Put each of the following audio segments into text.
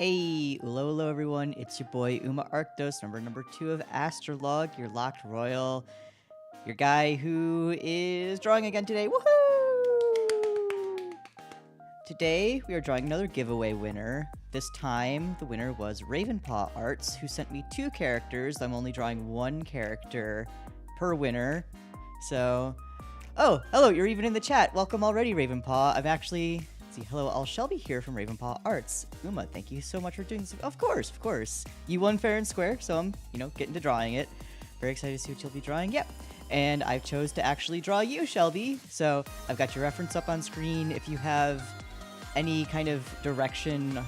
Hey, Ullo everyone, it's your boy Arktos, number 2 of AstraLog, your locked royal, your guy who is drawing again today. Woohoo! Today, we are drawing another giveaway winner. This time, the winner was Ravenpaw Arts, who sent me 2 characters. I'm only drawing 1 character per winner. So, oh, hello, you're even in the chat. Welcome already, Ravenpaw. I'm actually... Hello, all Shelby here from Ravenpaw Arts. Uma, thank you so much for doing this. Of course. You won fair and square, so I'm, getting to drawing it. Very excited to see what you'll be drawing. Yep. And I've chose to actually draw you, Shelby. So I've got your reference up on screen. If you have any kind of direction,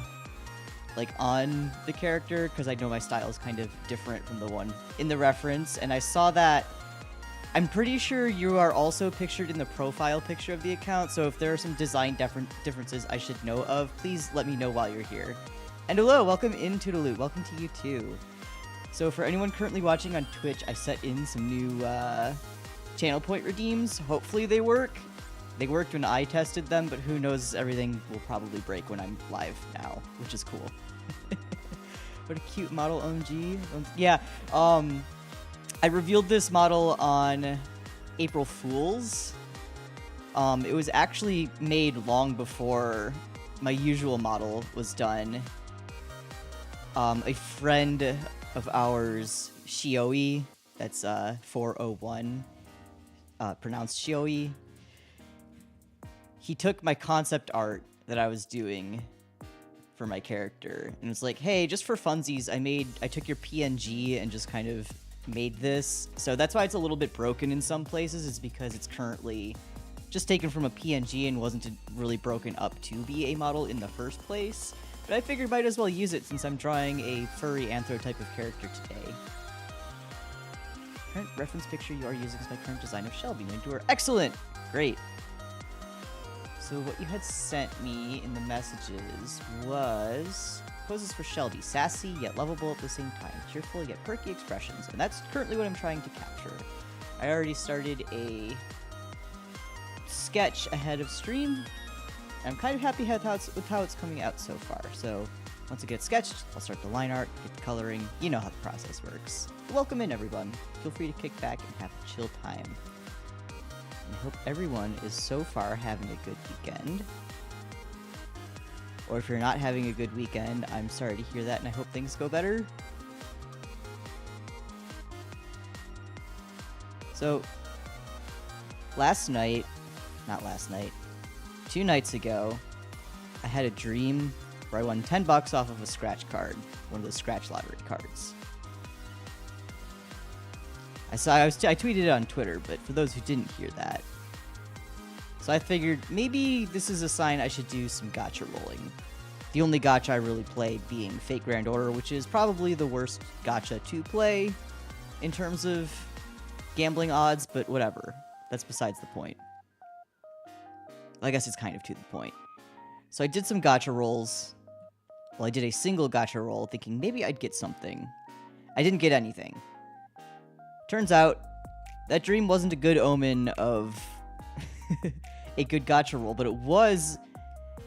like, on the character, because I know my style is kind of different from the one in the reference, and I saw that I'm pretty sure you are also pictured in the profile picture of the account, so if there are some design differences I should know of, please let me know while you're here. And hello, welcome into the loot. Welcome to you too. So for anyone currently watching on Twitch, I set in some new channel point redeems. Hopefully they work. They worked when I tested them, but who knows, everything will probably break when I'm live now, which is cool. What a cute model, OMG. Yeah, I revealed this model on April Fool's. It was actually made long before my usual model was done. A friend of ours, Shioi, that's 401, pronounced Shioi, he took my concept art that I was doing for my character, and was like, hey, just for funsies, I took your PNG and just kind of made this. So that's why it's a little bit broken in some places, is because it's currently just taken from a PNG and wasn't really broken up to be a model in the first place. But I figured might as well use it since I'm drawing a furry anthro type of character today. Current reference picture you are using is my current design of Shelby. Excellent! Great. So what you had sent me in the messages was poses for Shelby. Sassy, yet lovable at the same time. Cheerful, yet perky expressions. And that's currently what I'm trying to capture. I already started a sketch ahead of stream. I'm kind of happy with how it's coming out so far. So once it gets sketched, I'll start the line art, get the coloring. You know how the process works. Welcome in, everyone. Feel free to kick back and have a chill time. And I hope everyone is so far having a good weekend. Or if you're not having a good weekend, I'm sorry to hear that, and I hope things go better. So, 2 nights ago, I had a dream where I won $10 off of a scratch card, one of those scratch lottery cards. I tweeted it on Twitter, but for those who didn't hear that, so I figured maybe this is a sign I should do some gacha rolling. The only gacha I really play being Fate Grand Order, which is probably the worst gacha to play in terms of gambling odds, but whatever. That's besides the point. I guess it's kind of to the point. So I did some gacha rolls. Well, I did a single gacha roll thinking maybe I'd get something. I didn't get anything. Turns out that dream wasn't a good omen of a good gacha roll, but it was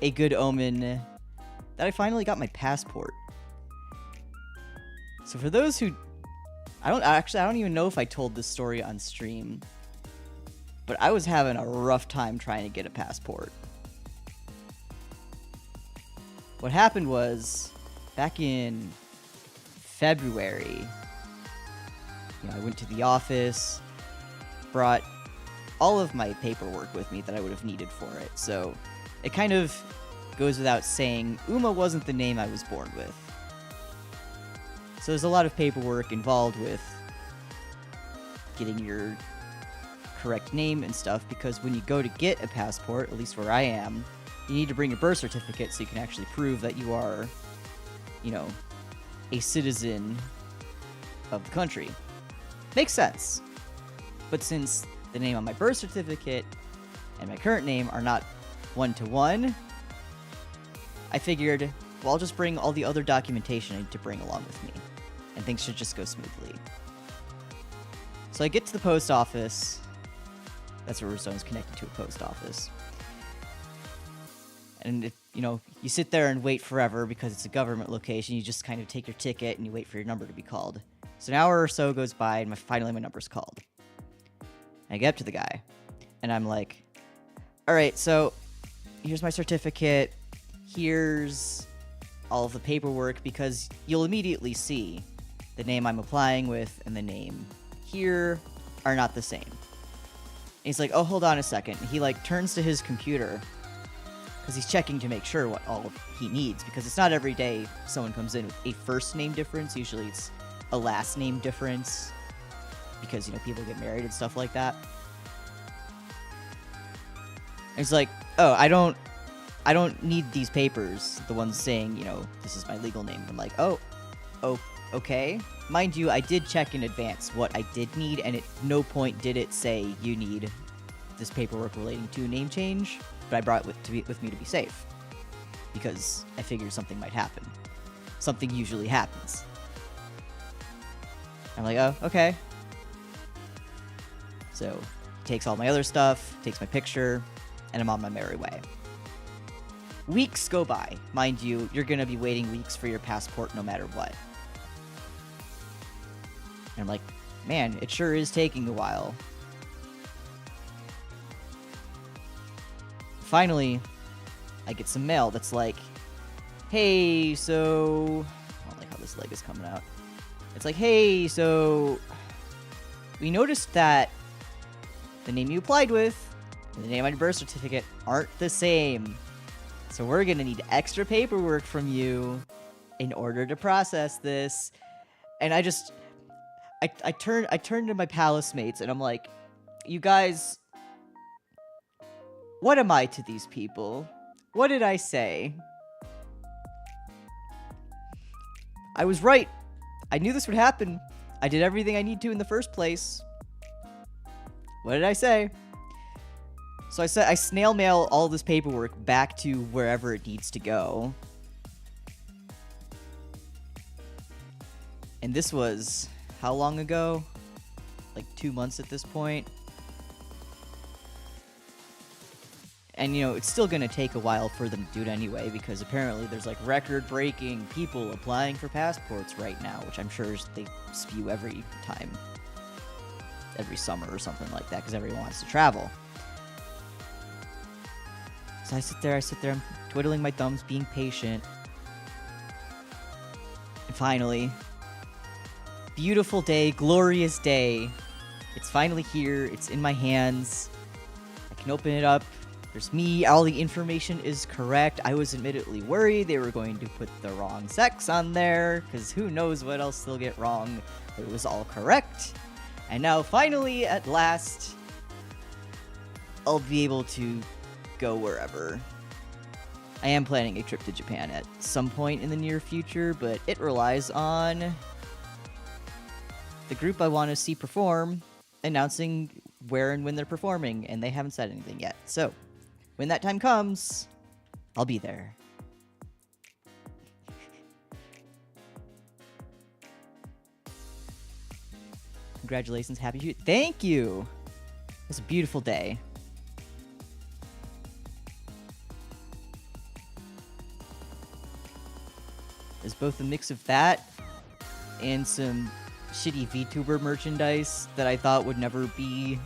a good omen that I finally got my passport. So for those who... I don't even know if I told this story on stream, but I was having a rough time trying to get a passport. What happened was, back in February, I went to the office, brought all of my paperwork with me that I would have needed for it. So it kind of goes without saying, Uma wasn't the name I was born with. So there's a lot of paperwork involved with getting your correct name and stuff, because when you go to get a passport, at least where I am, you need to bring your birth certificate so you can actually prove that you are, a citizen of the country. Makes sense. But since the name on my birth certificate and my current name are not one-to-one, I figured, well, I'll just bring all the other documentation I need to bring along with me, and things should just go smoothly. So I get to the post office. That's where Rizone's connected to a post office. And you sit there and wait forever because it's a government location. You just kind of take your ticket and you wait for your number to be called. So an hour or so goes by, and finally my number's called. I get up to the guy, and I'm like, all right, so here's my certificate. Here's all of the paperwork, because you'll immediately see the name I'm applying with and the name here are not the same. And he's like, oh, hold on a second. He turns to his computer because he's checking to make sure what all he needs, because it's not every day someone comes in with a first name difference. Usually it's a last name difference because, people get married and stuff like that. And he's like, oh, I don't need these papers, the ones saying, this is my legal name. I'm like, oh, okay. Mind you, I did check in advance what I did need, and at no point did it say you need this paperwork relating to a name change, but I brought it with me to be safe, because I figured something might happen. Something usually happens. I'm like, oh, okay. So, he takes all my other stuff, takes my picture, and I'm on my merry way. Weeks go by. Mind you, you're going to be waiting weeks for your passport no matter what. And I'm like, man, it sure is taking a while. Finally, I get some mail that's like, hey, so... I don't like how this leg is coming out. It's like, hey, so... we noticed that the name you applied with and the name on your birth certificate aren't the same. So we're going to need extra paperwork from you in order to process this. And I turned to my palace mates and I'm like, you guys, what am I to these people? What did I say? I was right. I knew this would happen. I did everything I need to in the first place. What did I say? So I snail mail all this paperwork back to wherever it needs to go. And this was how long ago? Like 2 months at this point. And, it's still going to take a while for them to do it anyway, because apparently there's, record-breaking people applying for passports right now, which I'm sure they spew every time. Every summer or something like that, because everyone wants to travel. So I sit there, I'm twiddling my thumbs, being patient. And finally, beautiful day, glorious day. It's finally here, it's in my hands. I can open it up. There's me, all the information is correct. I was admittedly worried they were going to put the wrong sex on there, because who knows what else they'll get wrong. But it was all correct. And now finally, at last, I'll be able to go wherever. I am planning a trip to Japan at some point in the near future, but it relies on the group I want to see perform announcing where and when they're performing, and they haven't said anything yet. So, when that time comes, I'll be there. Congratulations, happy shoot. Thank you! It was a beautiful day. There's both a mix of that and some shitty VTuber merchandise that I thought would never be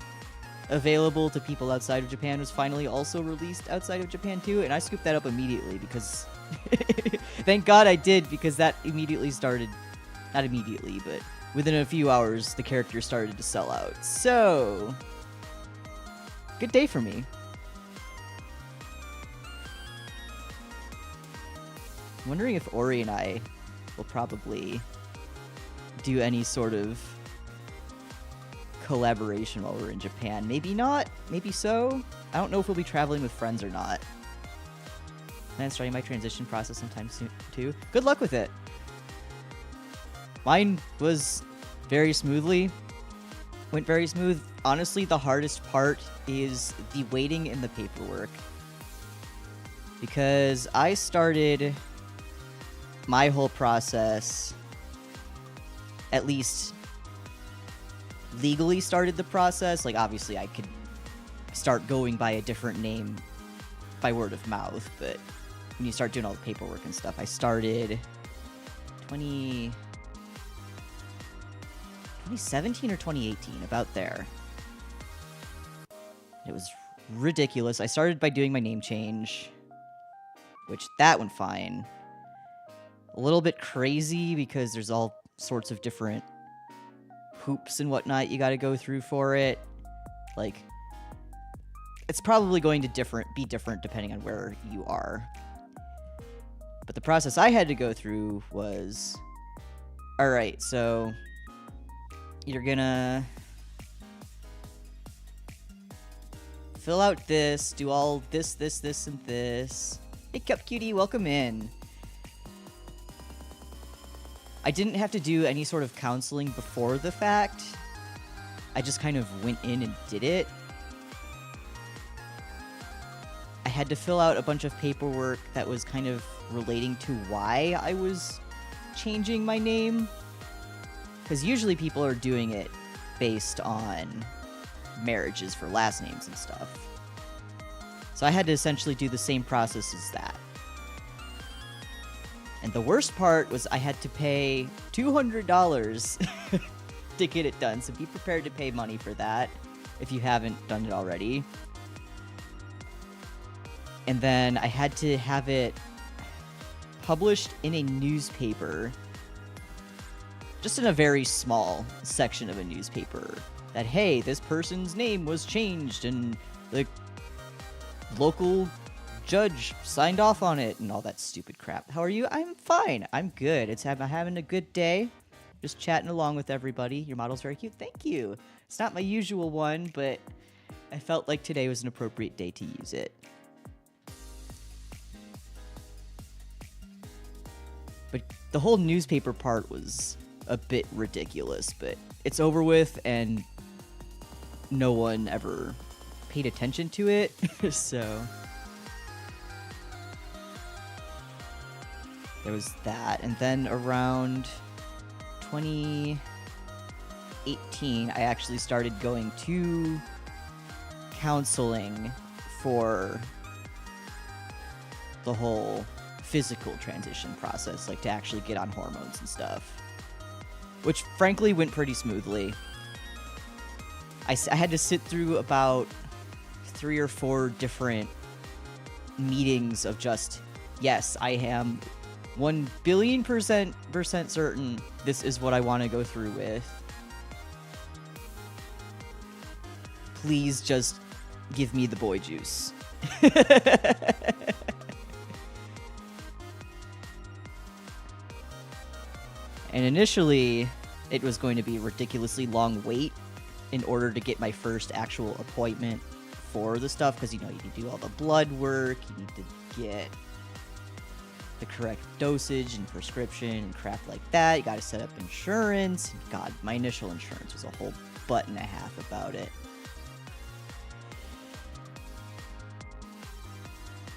available to people outside of Japan was finally also released outside of Japan too, and I scooped that up immediately because thank God I did, because that immediately started, not immediately, but within a few hours the character started to sell out. So, good day for me. I'm wondering if Ori and I will probably do any sort of collaboration while we're in Japan. Maybe not, maybe so. I don't know if we'll be traveling with friends or not. And I'm starting my transition process sometime soon too. Good luck with it. Mine was very smoothly. Went very smooth. Honestly, the hardest part is the waiting and the paperwork. Because I started my whole process, at least legally started the process. Like, obviously I could start going by a different name by word of mouth, but when you start doing all the paperwork and stuff. I started 2017 or 2018, about there. It was ridiculous. I started by doing my name change, which that went fine. A little bit crazy because there's all sorts of different hoops and whatnot you got to go through for it. Like, it's probably going to be different depending on where you are. But the process I had to go through was, all right, so you're gonna fill out this, do all this, and this. Hey, Cup Cutie, welcome in. I didn't have to do any sort of counseling before the fact. I just kind of went in and did it. I had to fill out a bunch of paperwork that was kind of relating to why I was changing my name. Because usually people are doing it based on marriages for last names and stuff. So I had to essentially do the same process as that. And the worst part was I had to pay $200 to get it done. So be prepared to pay money for that if you haven't done it already. And then I had to have it published in a newspaper, just in a very small section of a newspaper, that, hey, this person's name was changed and the local judge signed off on it and all that stupid crap. How are you? I'm fine. I'm good. I'm having a good day. Just chatting along with everybody. Your model's very cute. Thank you. It's not my usual one, but I felt like today was an appropriate day to use it. But the whole newspaper part was a bit ridiculous, but it's over with and no one ever paid attention to it, so there was that. And then around 2018, I actually started going to counseling for the whole physical transition process, like to actually get on hormones and stuff, which frankly went pretty smoothly. I had to sit through about 3 or 4 different meetings of just, yes, I am 1 billion percent certain this is what I want to go through with. Please just give me the boy juice. And initially, it was going to be a ridiculously long wait in order to get my first actual appointment for the stuff, because, you know, you need to do all the blood work, you need to get the correct dosage and prescription and crap like that. You got to set up insurance. God, my initial insurance was a whole butt and a half about it.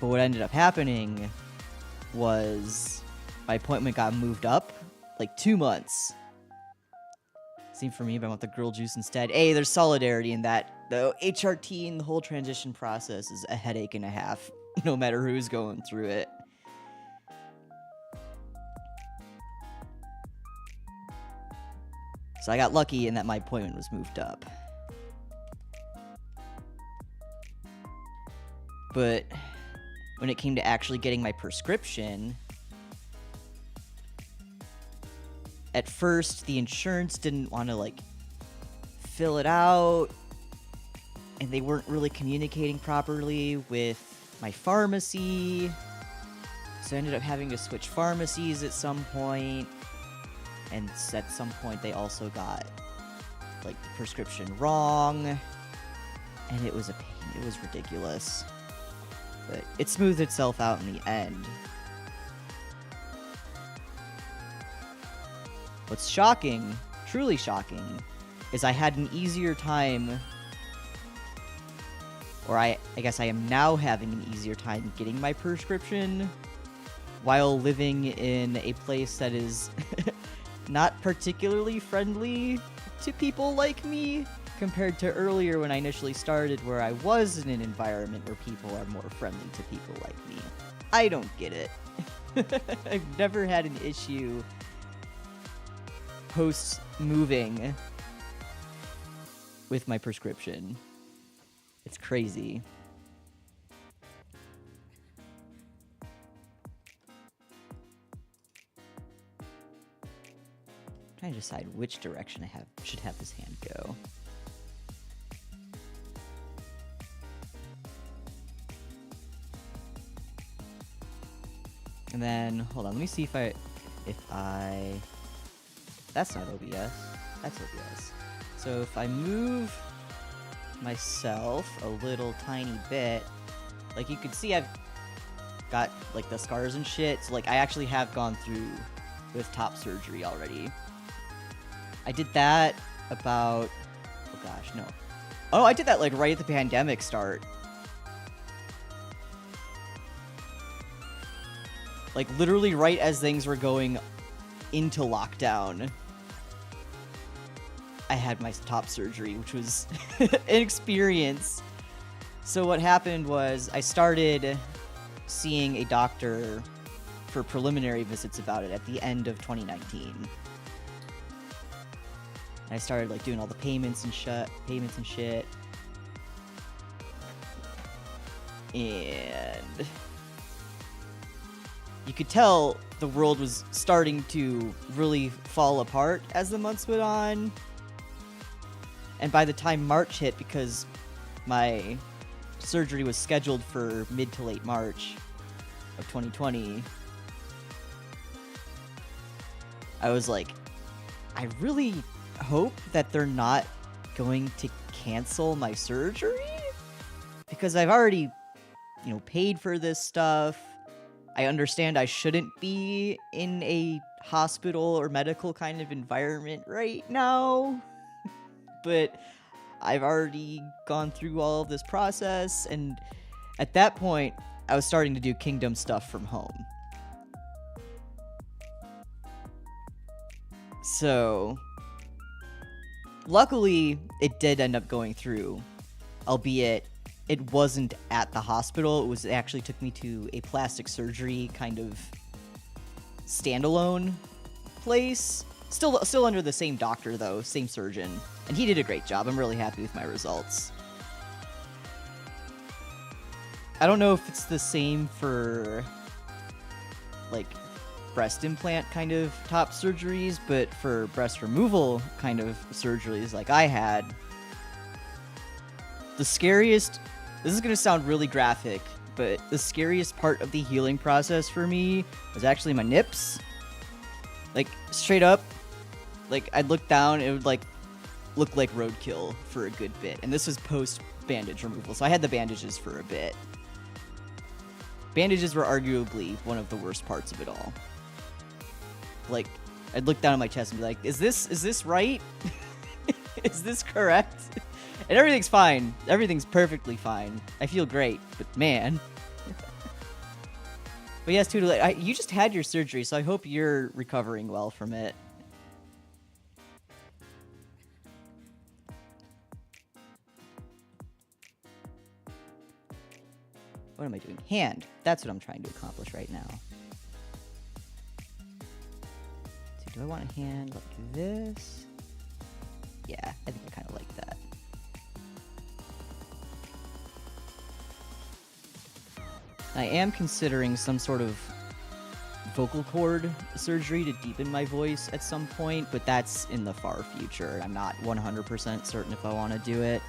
But what ended up happening was my appointment got moved up like 2 months. Same for me, but I want the girl juice instead. Hey, there's solidarity in that. The HRT and the whole transition process is a headache and a half, no matter who's going through it. So I got lucky in that my appointment was moved up. But when it came to actually getting my prescription, at first the insurance didn't want to like fill it out, and they weren't really communicating properly with my pharmacy. So I ended up having to switch pharmacies at some point. And at some point they also got like the prescription wrong. And it was a pain. It was ridiculous. But it smoothed itself out in the end. What's shocking, truly shocking, is I had an easier time, or I guess I am now having an easier time getting my prescription while living in a place that is not particularly friendly to people like me, compared to earlier when I initially started, where I was in an environment where people are more friendly to people like me. I don't get it. I've never had an issue post-moving with my prescription. It's crazy. I'm trying to decide which direction I should have this hand go. And then, hold on, let me see if I, that's not OBS, that's OBS. So if I move myself a little tiny bit, like you can see I've got like the scars and shit, so like I actually have gone through with top surgery already. I did that about, oh gosh, no. Oh, I did that like right at the pandemic start. Like, literally right as things were going into lockdown, I had my top surgery, which was an experience. So what happened was I started seeing a doctor for preliminary visits about it at the end of 2019. And I started, like, doing all the payments and shit. And you could tell the world was starting to really fall apart as the months went on. And by the time March hit, because my surgery was scheduled for mid to late March of 2020, I was like, I really hope that they're not going to cancel my surgery, because I've already, paid for this stuff. I understand I shouldn't be in a hospital or medical kind of environment right now, but I've already gone through all of this process, and at that point, I was starting to do Kingdom stuff from home. So, luckily, it did end up going through, albeit it wasn't at the hospital. It actually took me to a plastic surgery kind of standalone place. Still under the same doctor, though, same surgeon. And he did a great job. I'm really happy with my results. I don't know if it's the same for, like, breast implant kind of top surgeries, but for breast removal kind of surgeries like I had, the scariest... This is going to sound really graphic, but the scariest part of the healing process for me was actually my nips. Like, straight up, like, I'd look down, it would, like, look like roadkill for a good bit. And this was post-bandage removal, so I had the bandages for a bit. Bandages were arguably one of the worst parts of it all. Like, I'd look down at my chest and be like, is this right? Is this correct? And everything's fine. Everything's perfectly fine. I feel great, but man. But yes, Toodle, you just had your surgery, so I hope you're recovering well from it. What am I doing? Hand. That's what I'm trying to accomplish right now. So do I want a hand like this? Yeah, I think I kind of like that. I am considering some sort of vocal cord surgery to deepen my voice at some point, but that's in the far future. I'm not 100% certain if I want to do it.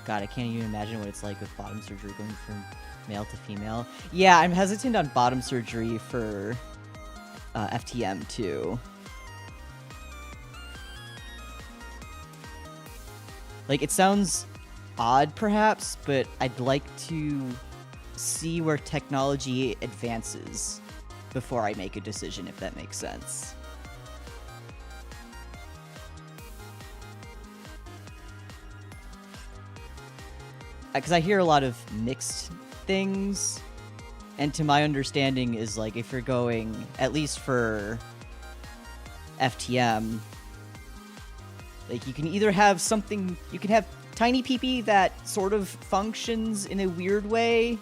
God, I can't even imagine what it's like with bottom surgery going from male to female. Yeah, I'm hesitant on bottom surgery for FTM too. Like, it sounds odd perhaps, but I'd like to see where technology advances before I make a decision, if that makes sense. Because I hear a lot of mixed things, and to my understanding is, like, if you're going, at least for FTM, like, you can either have something, you can have tiny peepee that sort of functions in a weird way,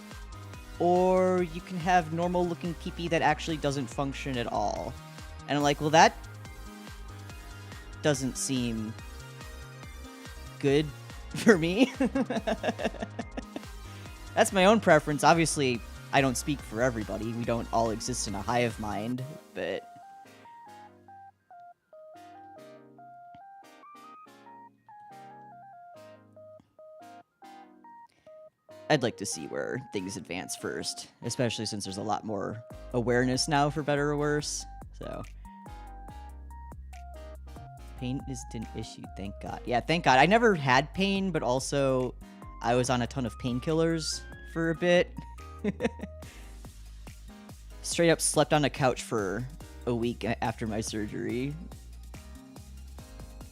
or you can have normal looking peepee that actually doesn't function at all. And I'm like, well, that doesn't seem good for me. That's my own preference. Obviously, I don't speak for everybody. We don't all exist in a hive mind, but... I'd like to see where things advance first, especially since there's a lot more awareness now, for better or worse. So, pain isn't an issue, thank God. Yeah, thank God. I never had pain, but also I was on a ton of painkillers for a bit. Straight up slept on a couch for a week after my surgery.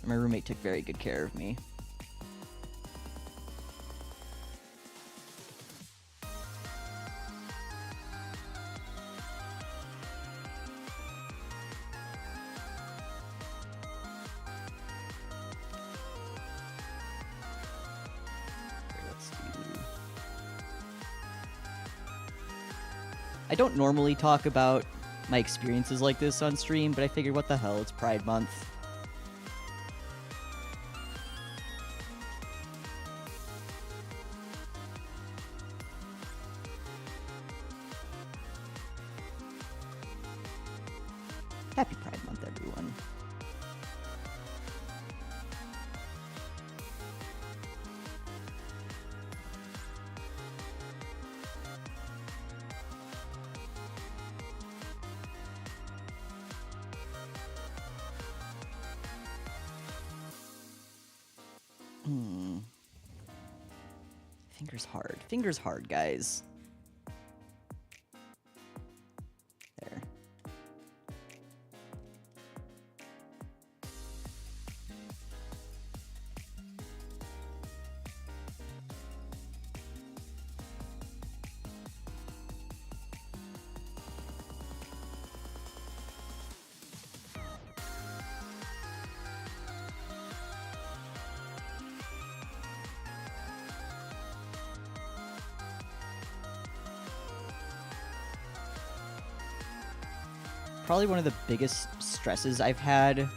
My roommate took very good care of me. I don't normally talk about my experiences like this on stream, but I figured, what the hell, it's Pride Month. Happy Pride Month, everyone. Fingers hard. Fingers hard, guys. There. Probably one of the biggest stresses I've had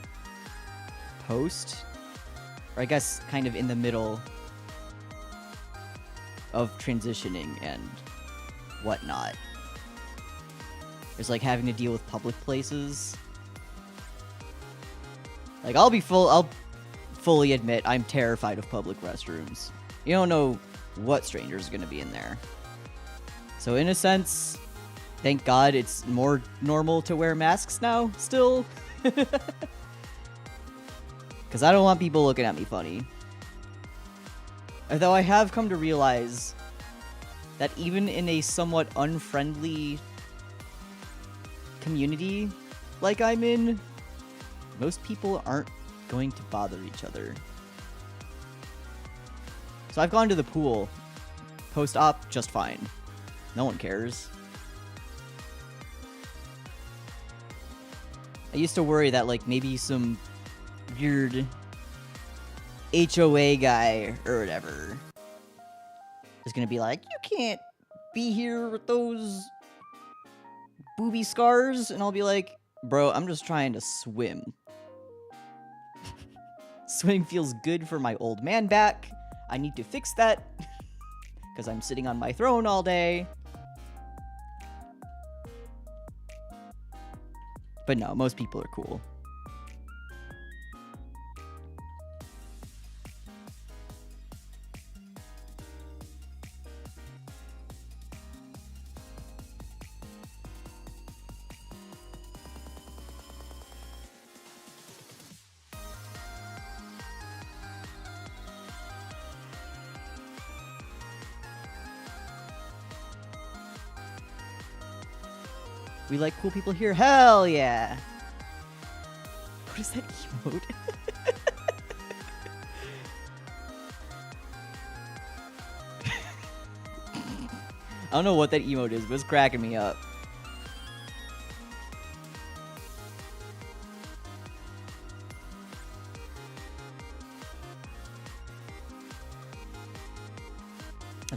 post, or I guess kind of in the middle of transitioning and whatnot, is like having to deal with public places. Like, I'll fully admit I'm terrified of public restrooms. You don't know what stranger's gonna be in there. So in a sense, thank God it's more normal to wear masks now, still. Because I don't want people looking at me funny. Although I have come to realize that even in a somewhat unfriendly community like I'm in, most people aren't going to bother each other. So I've gone to the pool post-op just fine. No one cares. I used to worry that, like, maybe some weird HOA guy or whatever is gonna be like, you can't be here with those booby scars, and I'll be like, bro, I'm just trying to swim. Swimming feels good for my old man back. I need to fix that because I'm sitting on my throne all day. But no, most people are cool. We like cool people here. Hell yeah! What is that emote? I don't know what that emote is, but it's cracking me up.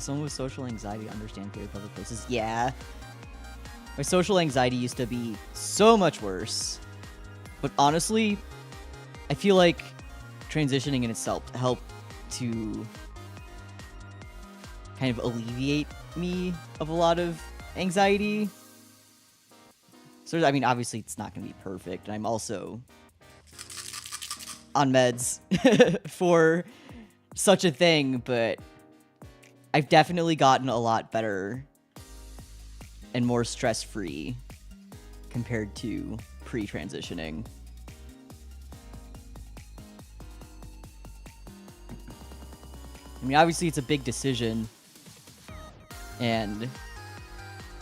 As someone with social anxiety, understand clear public places. Yeah. My social anxiety used to be so much worse. But honestly, I feel like transitioning in itself helped to kind of alleviate me of a lot of anxiety. So, I mean, obviously it's not going to be perfect. And I'm also on meds for such a thing, but I've definitely gotten a lot better and more stress-free compared to pre-transitioning. I mean, obviously it's a big decision, and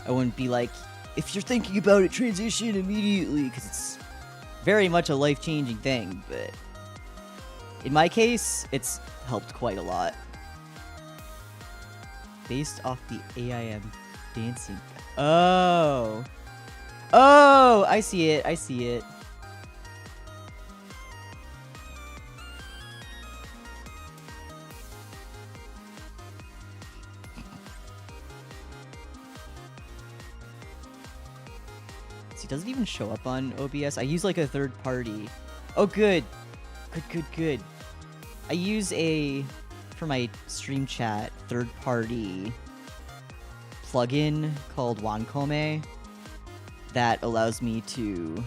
I wouldn't be like, if you're thinking about it, transition immediately, because it's very much a life-changing thing, but in my case, it's helped quite a lot. Based off the AIM dancing. Oh. Oh, I see it. I see it. See, does it even show up on OBS? I use like a third party. Oh, good. Good. I use for my stream chat, third-party plugin called One-Comme that allows me to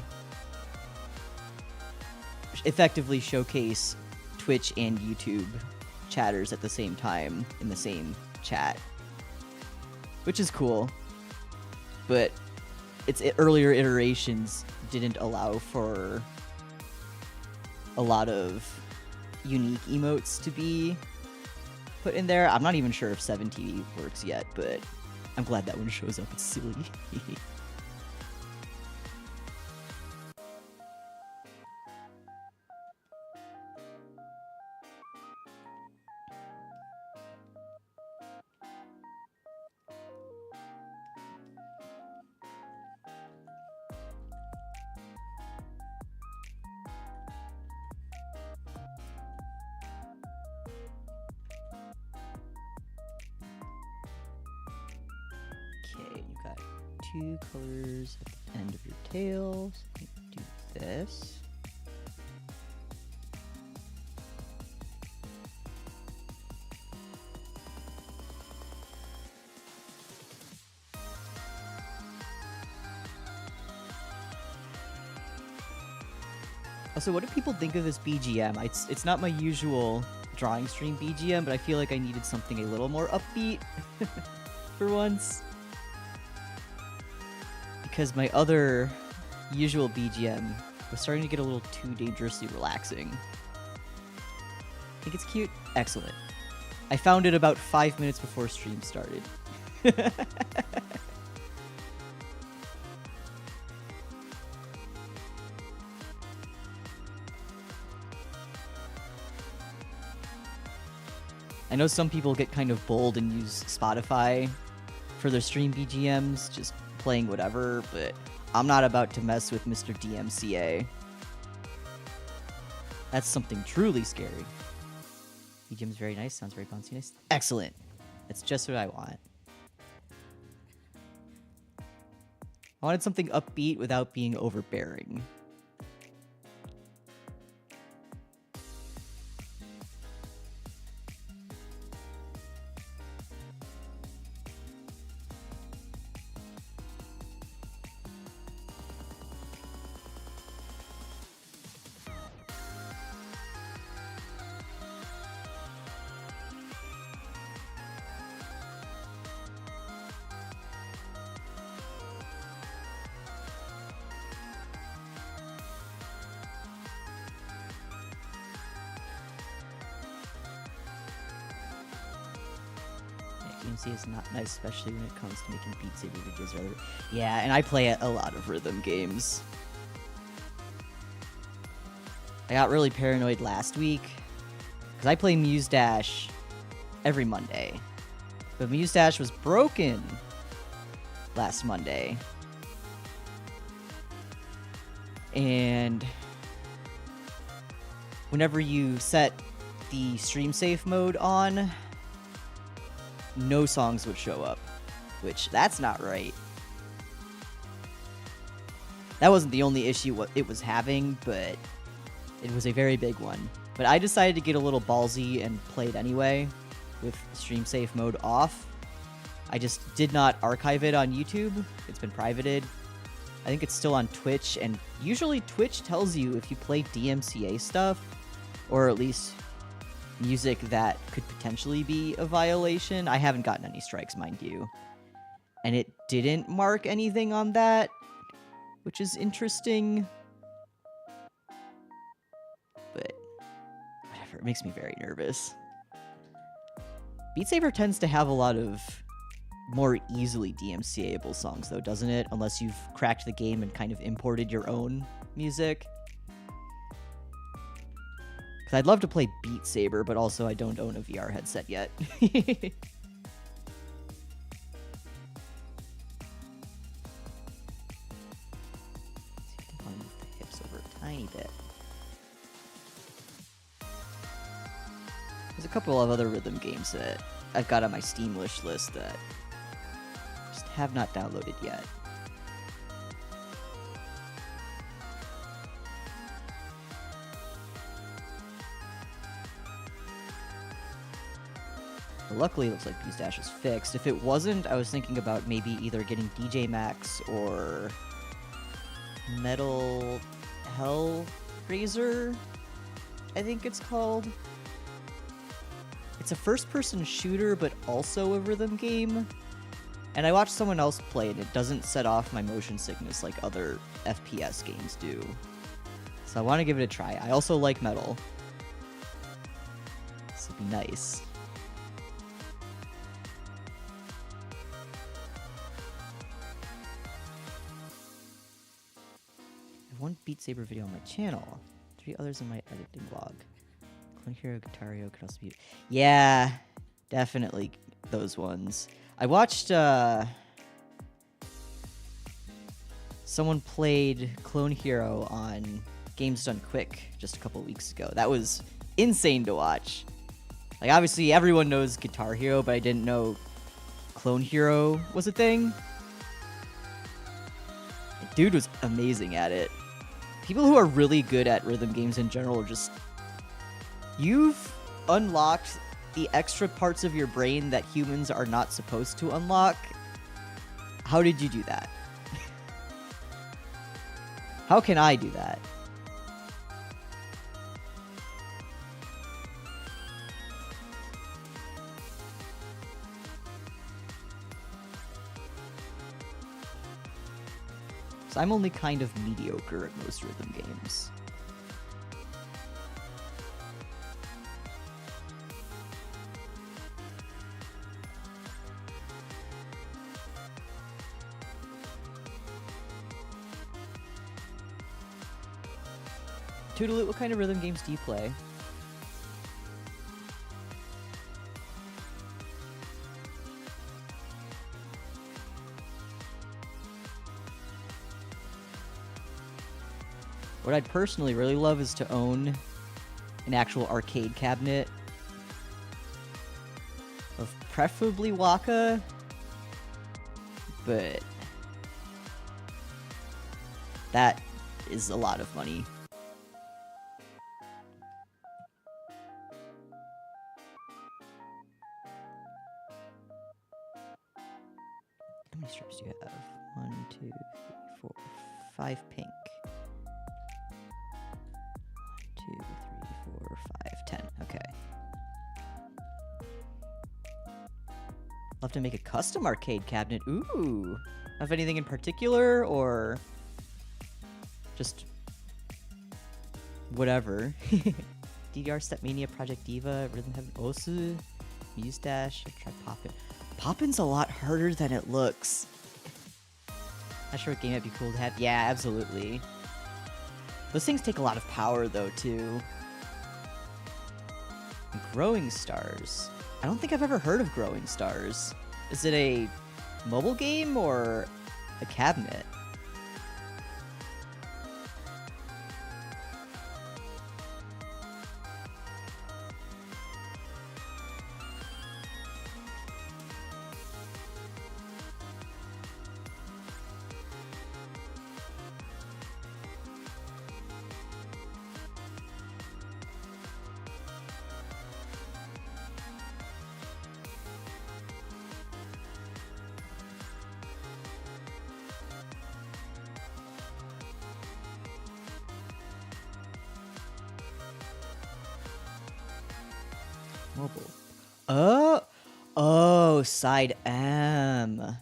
effectively showcase Twitch and YouTube chatters at the same time in the same chat, which is cool. But its earlier iterations didn't allow for a lot of unique emotes to be put in there. I'm not even sure if 7TV works yet, but I'm glad that one shows up. It's silly. Okay, you got 2 colors at the end of your tail. So you do this. Also, what do people think of this BGM? It's not my usual drawing stream BGM, but I feel like I needed something a little more upbeat for once. Because my other usual BGM was starting to get a little too dangerously relaxing. Think it's cute? Excellent. I found it about 5 minutes before stream started. I know some people get kind of bold and use Spotify for their stream BGMs, just playing whatever, but I'm not about to mess with Mr. DMCA. That's something truly scary. BGM's very nice, sounds very bouncy nice. Excellent. That's just what I want. I wanted something upbeat without being overbearing. DMC is not nice, especially when it comes to making Beat Saber videos. Yeah, and I play a lot of rhythm games. I got really paranoid last week because I play Muse Dash every Monday, but Muse Dash was broken last Monday, and whenever you set the stream safe mode on, no songs would show up, which that's not right. That wasn't the only issue it was having, but it was a very big one. But I decided to get a little ballsy and play it anyway, with stream safe mode off. I just did not archive it on YouTube. It's been privated. I think it's still on Twitch, and usually Twitch tells you if you play DMCA stuff, or at least music that could potentially be a violation. I haven't gotten any strikes, mind you. And it didn't mark anything on that, which is interesting. But whatever, it makes me very nervous. Beat Saber tends to have a lot of more easily DMCA-able songs, though, doesn't it? Unless you've cracked the game and kind of imported your own music. Because I'd love to play Beat Saber, but also I don't own a VR headset yet. The hips over a tiny bit. There's a couple of other rhythm games that I've got on my Steam wish list that just have not downloaded yet. But luckily, it looks like Beast is fixed. If it wasn't, I was thinking about maybe either getting DJ Max or Metal Hellraiser, I think it's called. It's a first-person shooter, but also a rhythm game. And I watched someone else play it. It doesn't set off my motion sickness like other FPS games do. So I want to give it a try. I also like metal. This would be nice. I have one Beat Saber video on my channel. 3 others in my editing blog. Clone Hero, Guitar Hero could also be... Yeah, definitely those ones. I watched, someone played Clone Hero on Games Done Quick just a couple weeks ago. That was insane to watch. Like, obviously, everyone knows Guitar Hero, but I didn't know Clone Hero was a thing. The dude was amazing at it. People who are really good at rhythm games in general are just... You've unlocked the extra parts of your brain that humans are not supposed to unlock. How did you do that? How can I do that? So I'm only kind of mediocre at most rhythm games. Toodaloo, what kind of rhythm games do you play? What I'd personally really love is to own an actual arcade cabinet of preferably Waka, but that is a lot of money. How many strips do you have? 1, 2, 3, 4, 5 pink. 1, 2, 3, 4, 5, 10. Okay. Love to make a custom arcade cabinet. Ooh. Have anything in particular, or just whatever? DDR Stepmania, Project Diva, Rhythm Heaven, Osu, Mustache. Try Poppin. Poppin's a lot harder than it looks. Not sure what game would be cool to have. Yeah, absolutely. Those things take a lot of power, though, too. Growing Stars. I don't think I've ever heard of Growing Stars. Is it a mobile game or a cabinet? Mobile. Oh, Side M.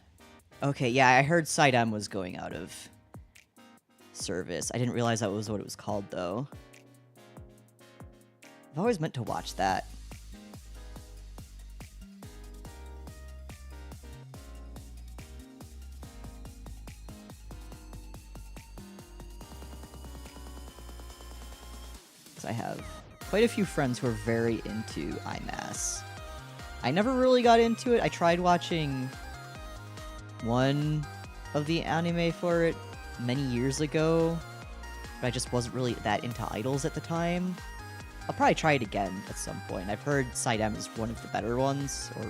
Okay, yeah, I heard Side M was going out of service. I didn't realize that was what it was called, though. I've always meant to watch that. I have quite a few friends who are very into IMAS. I never really got into it. I tried watching one of the anime for it many years ago, but I just wasn't really that into idols at the time. I'll probably try it again at some point. I've heard Side M is one of the better ones, or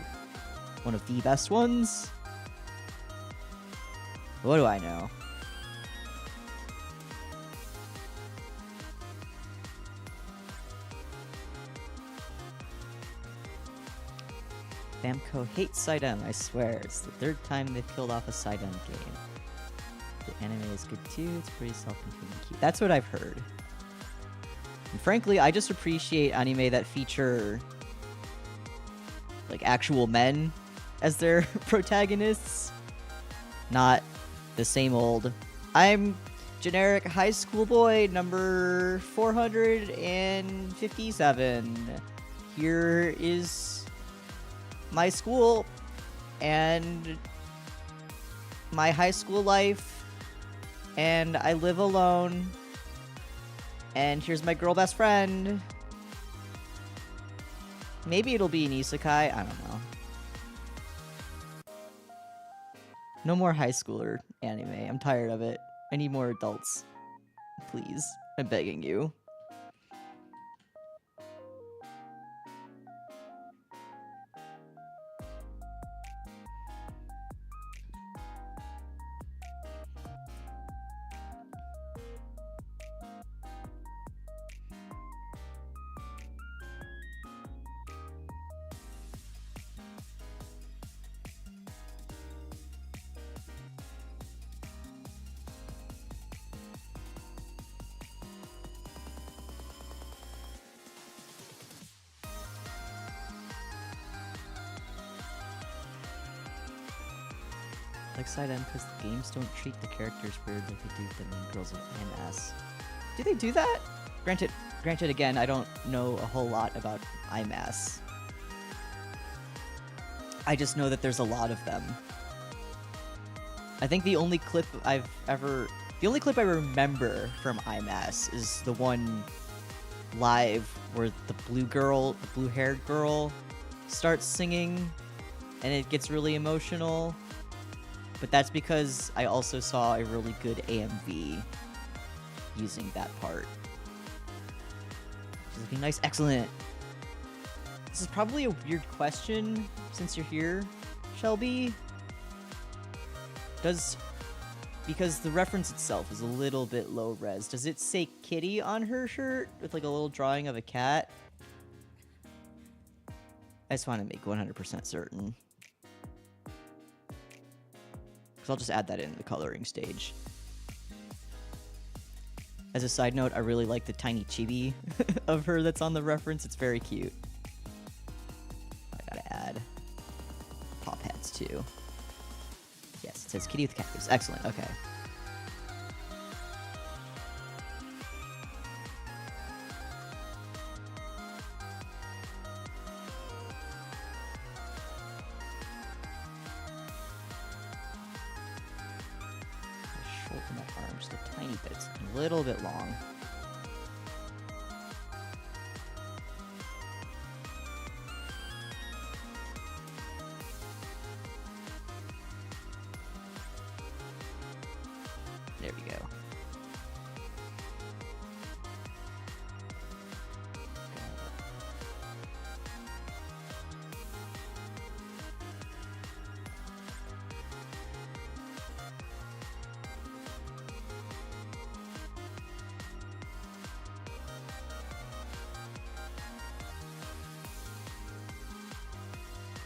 one of the best ones. What do I know? Famco hates Side M, I swear. It's the third time they've killed off a Side M game. The anime is good too, it's pretty self-contained and cute. That's what I've heard. And frankly, I just appreciate anime that feature like actual men as their protagonists. Not the same old, I'm generic high school boy number 457. Here is my school and my high school life, and I live alone, and here's my girl best friend. Maybe it'll be an isekai, I don't know. No more high schooler anime, I'm tired of it. I need more adults. Please, I'm begging you. Like Side M because the games don't treat the characters weird like they do the main girls of IMAS. Do they do that? Granted, again, I don't know a whole lot about IMAS. I just know that there's a lot of them. I think the only clip I remember from IMAS is the one live where the blue-haired girl starts singing and it gets really emotional. But that's because I also saw a really good AMV using that part. She's looking nice. Excellent. This is probably a weird question since you're here, Shelby. Because the reference itself is a little bit low res. Does it say kitty on her shirt with like a little drawing of a cat? I just want to make 100% certain. So I'll just add that in the coloring stage. As a side note, I really like the tiny chibi of her that's on the reference. It's very cute. I gotta add paw pads too. Yes, it says kitty with cactus. Excellent, okay. Shorten that arm just a tiny bit. It's a little bit long. There we go.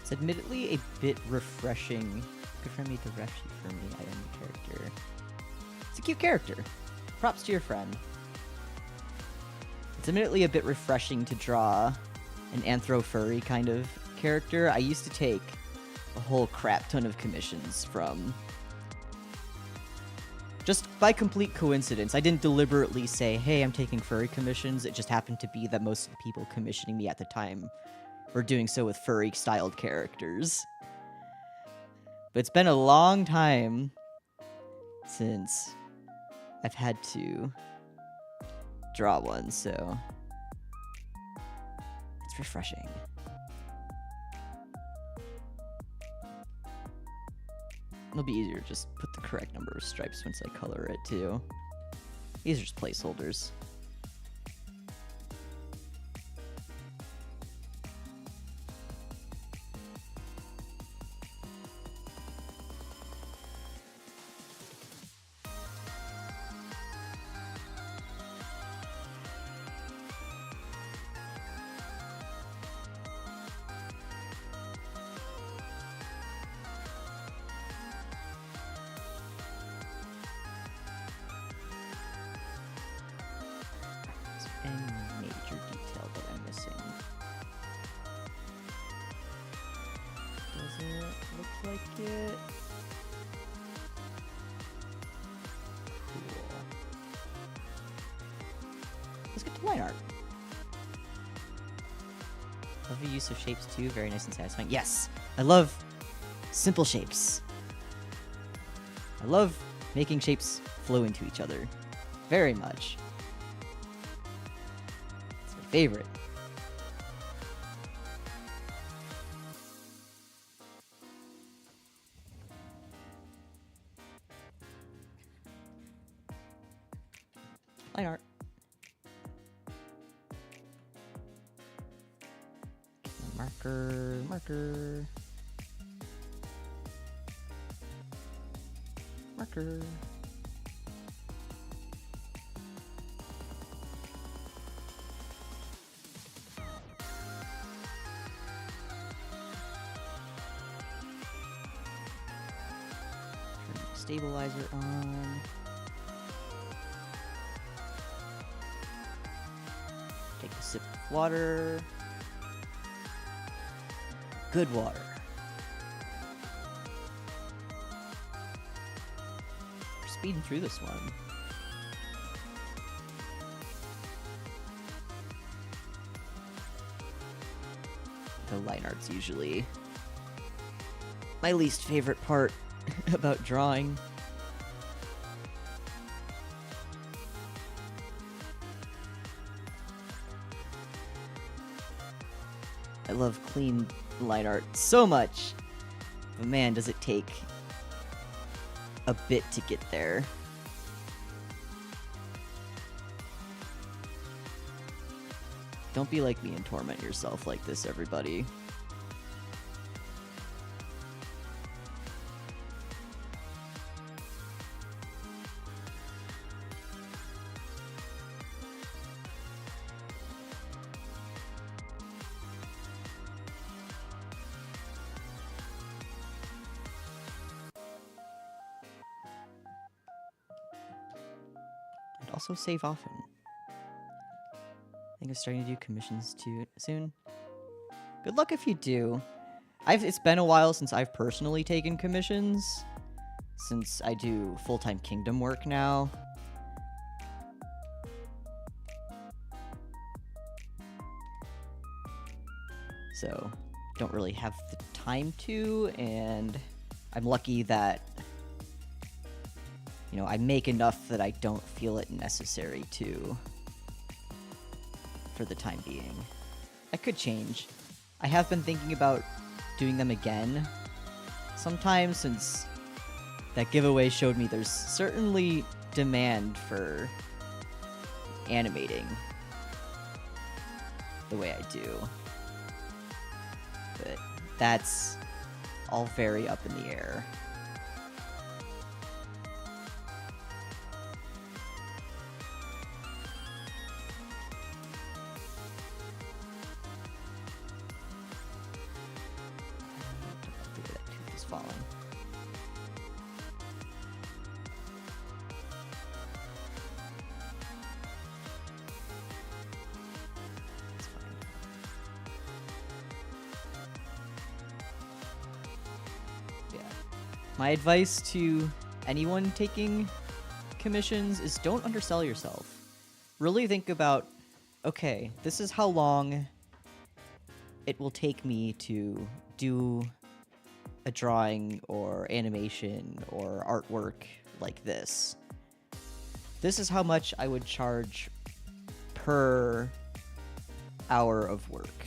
It's admittedly a bit refreshing. Good for me to reshi for me. I am the character. It's a cute character. Props to your friend. It's admittedly a bit refreshing to draw an anthro furry kind of character, I used to take a whole crap ton of commissions from... Just by complete coincidence. I didn't deliberately say, hey, I'm taking furry commissions. It just happened to be that most of the people commissioning me at the time were doing so with furry-styled characters. But it's been a long time since I've had to draw one, so it's refreshing. It'll be easier to just put the correct number of stripes once I color it, too. These are just placeholders. Any major detail that I'm missing? Doesn't look like it. Cool. Let's get to line art. Love the use of shapes too, very nice and satisfying. Yes! I love simple shapes. I love making shapes flow into each other. Very much. Favorite. Line art. Marker, marker. Marker. Stabilizer on. Take a sip of water. Good water. We're speeding through this one. The line art's usually my least favorite part about drawing. I love clean line art so much, but man, does it take a bit to get there. Don't be like me and torment yourself like this, everybody. And also save often. I think I'm starting to do commissions too soon. Good luck if you do. It's been a while since I've personally taken commissions, since I do full-time Kingdom work now. So, don't really have the time to, and I'm lucky that, you know, I make enough that I don't feel it necessary to, for the time being. I could change. I have been thinking about doing them again sometime, since that giveaway showed me there's certainly demand for animating the way I do. But that's all very up in the air. Falling. It's fine. My advice to anyone taking commissions is don't undersell yourself. Really think about, okay, this is how long it will take me to do a drawing or animation or artwork like this. This is how much I would charge per hour of work.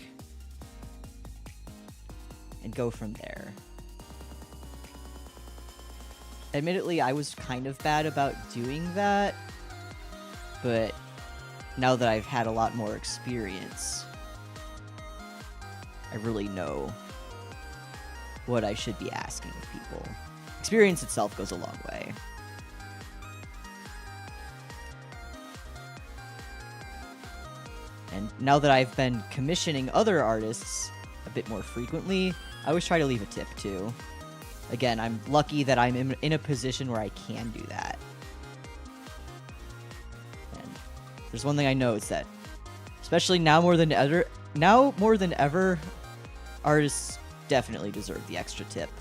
And go from there. Admittedly, I was kind of bad about doing that, but now that I've had a lot more experience, I really know what I should be asking of people. Experience itself goes a long way. And now that I've been commissioning other artists a bit more frequently, I always try to leave a tip too. Again, I'm lucky that I'm in a position where I can do that. And there's one thing I know, is that, especially now more than ever, artists definitely deserve the extra tip.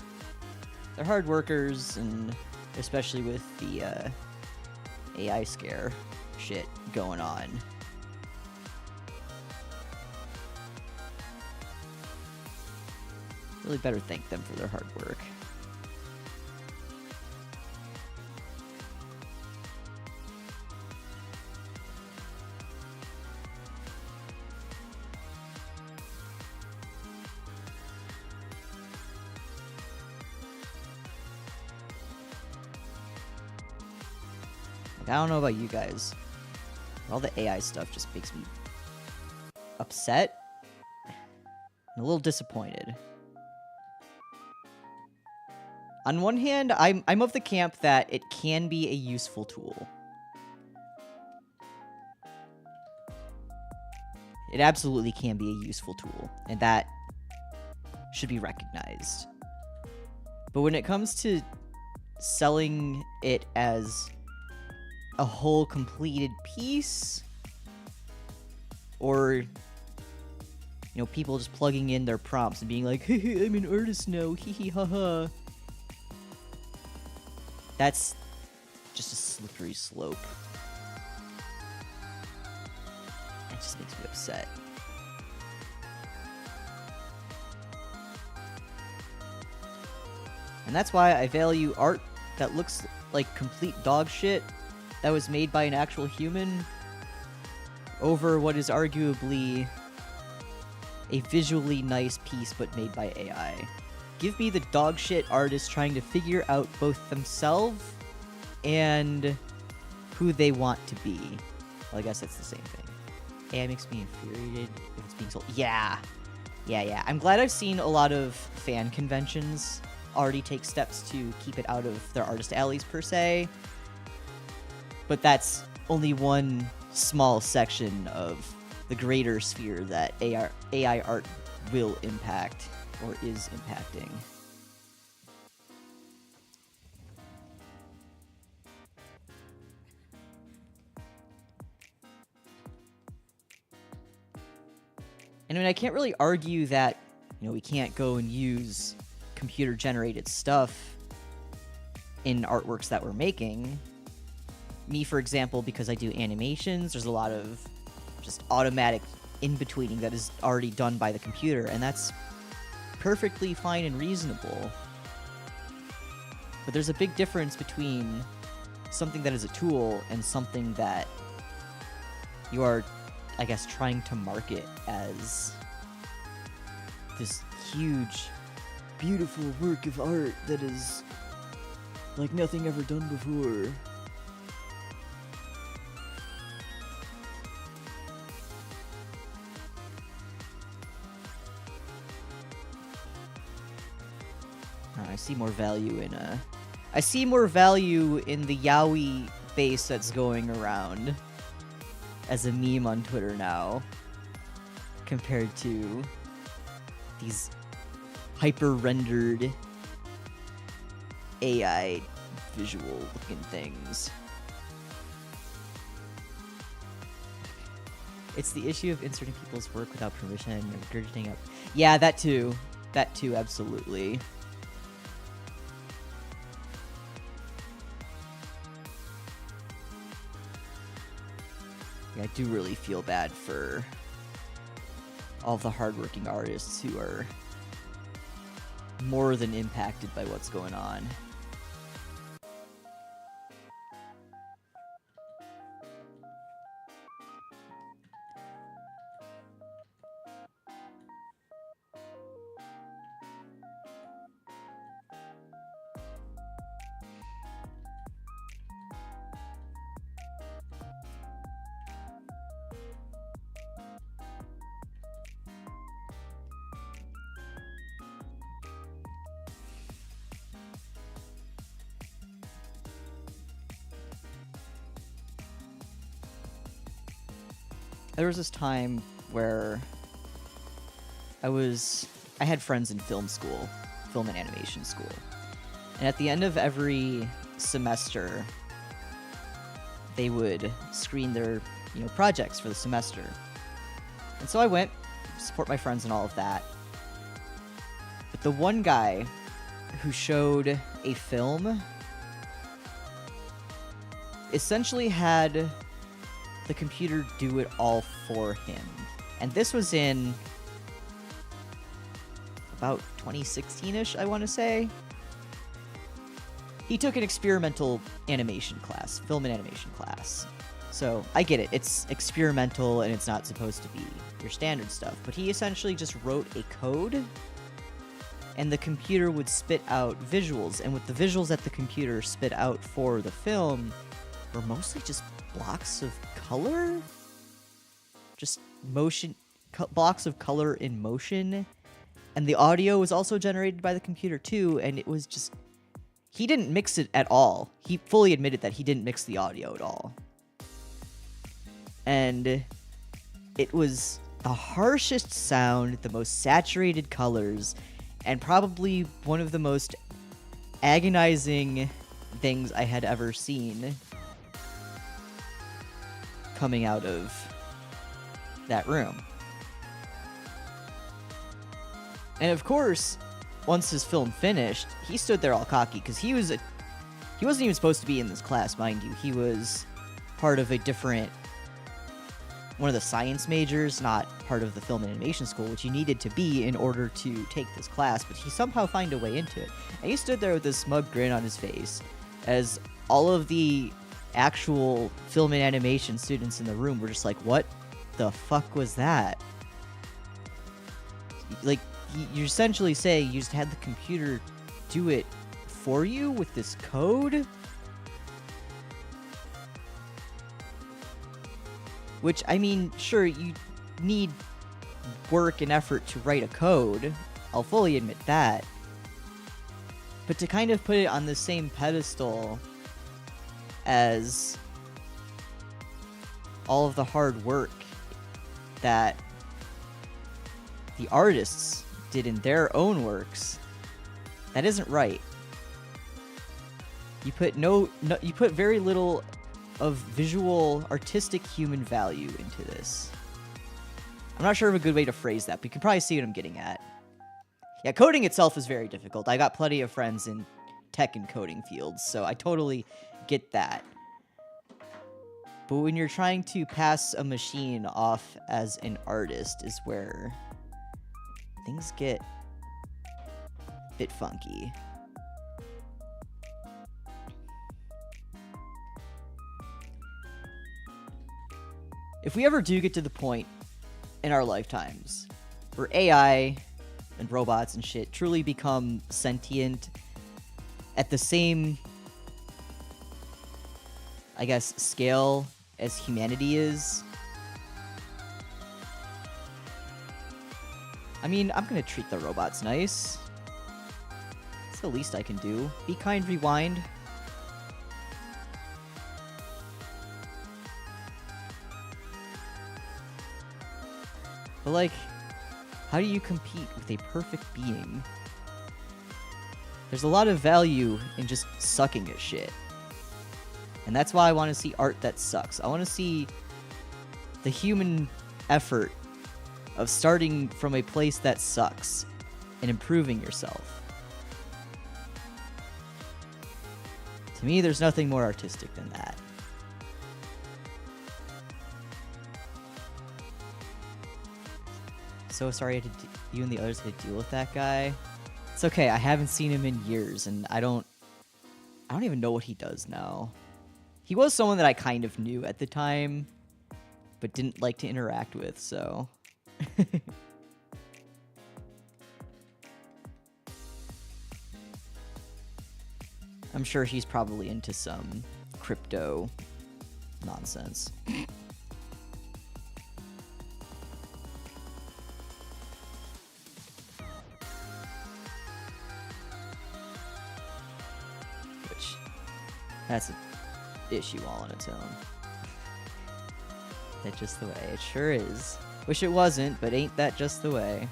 They're hard workers, and especially with the AI scare shit going on. Really better thank them for their hard work. I don't know about you guys, but all the AI stuff just makes me upset and a little disappointed. On one hand, I'm of the camp that it can be a useful tool. It absolutely can be a useful tool, and that should be recognized. But when it comes to selling it as a whole completed piece, or, you know, people just plugging in their prompts and being like, hey, I'm an artist now, hee hee ha ha. That's just a slippery slope. It just makes me upset. And that's why I value art that looks like complete dog shit that was made by an actual human over what is arguably a visually nice piece but made by AI. Give me the dog shit artists trying to figure out both themselves and who they want to be. Well, I guess that's the same thing. AI makes me infuriated if it's being sold. Yeah. I'm glad I've seen a lot of fan conventions already take steps to keep it out of their artist alleys per se. But that's only one small section of the greater sphere that AI art will impact, or is impacting. And I mean, I can't really argue that, you know, we can't go and use computer-generated stuff in artworks that we're making. Me, for example, because I do animations, there's a lot of just automatic in-betweening that is already done by the computer, and that's perfectly fine and reasonable. But there's a big difference between something that is a tool and something that you are, I guess, trying to market as this huge, beautiful work of art that is like nothing ever done before. I see more value in the yaoi base that's going around as a meme on Twitter now, compared to these hyper-rendered AI visual-looking things. It's the issue of inserting people's work without permission and regurgitating up. Yeah, that too, absolutely. I do really feel bad for all the hardworking artists who are more than impacted by what's going on. There was this time where I had friends in film school, film and animation school. And at the end of every semester, they would screen their, projects for the semester. And so I went to support my friends and all of that. But the one guy who showed a film essentially had the computer do it all for him. And this was in about 2016-ish, I want to say. He took an experimental animation class, film and animation class. So I get it, it's experimental and it's not supposed to be your standard stuff, but he essentially just wrote a code and the computer would spit out visuals, and with the visuals that the computer spit out for the film were mostly just blocks of color? Just motion, blocks of color in motion. And the audio was also generated by the computer too, and it was just... He didn't mix it at all. He fully admitted that he didn't mix the audio at all. And it was the harshest sound, the most saturated colors, and probably one of the most agonizing things I had ever seen coming out of that room. And of course, once his film finished, he stood there all cocky because he wasn't even supposed to be in this class, mind you. He was part of a different, one of the science majors, not part of the film and animation school, which you needed to be in order to take this class, but he somehow found a way into it. And he stood there with this smug grin on his face as all of the actual film and animation students in the room were just like, what the fuck was that? Like, you're essentially saying you just had the computer do it for you with this code? Which, I mean, sure, you need work and effort to write a code. I'll fully admit that. But to kind of put it on the same pedestal as all of the hard work that the artists did in their own works, that isn't right. You put you put very little of visual, artistic human value into this. I'm not sure of a good way to phrase that, but you can probably see what I'm getting at. Yeah, coding itself is very difficult. I got plenty of friends in tech and coding fields, so I totally get that. But when you're trying to pass a machine off as an artist is where things get a bit funky. If we ever do get to the point in our lifetimes where AI and robots and shit truly become sentient at the same, I guess, scale as humanity is, I mean, I'm gonna treat the robots nice. That's the least I can do. Be kind, rewind. But, like, how do you compete with a perfect being? There's a lot of value in just sucking at shit. And that's why I want to see art that sucks. I want to see the human effort of starting from a place that sucks and improving yourself. To me, there's nothing more artistic than that. so sorry you and the others had to deal with that guy. It's okay, I haven't seen him in years, and I don't even know what he does now. He was someone that I kind of knew at the time, but didn't like to interact with, so... I'm sure he's probably into some crypto nonsense. Which, that's an issue all on its own. That's just the way. It sure is. Wish it wasn't, but ain't that just the way?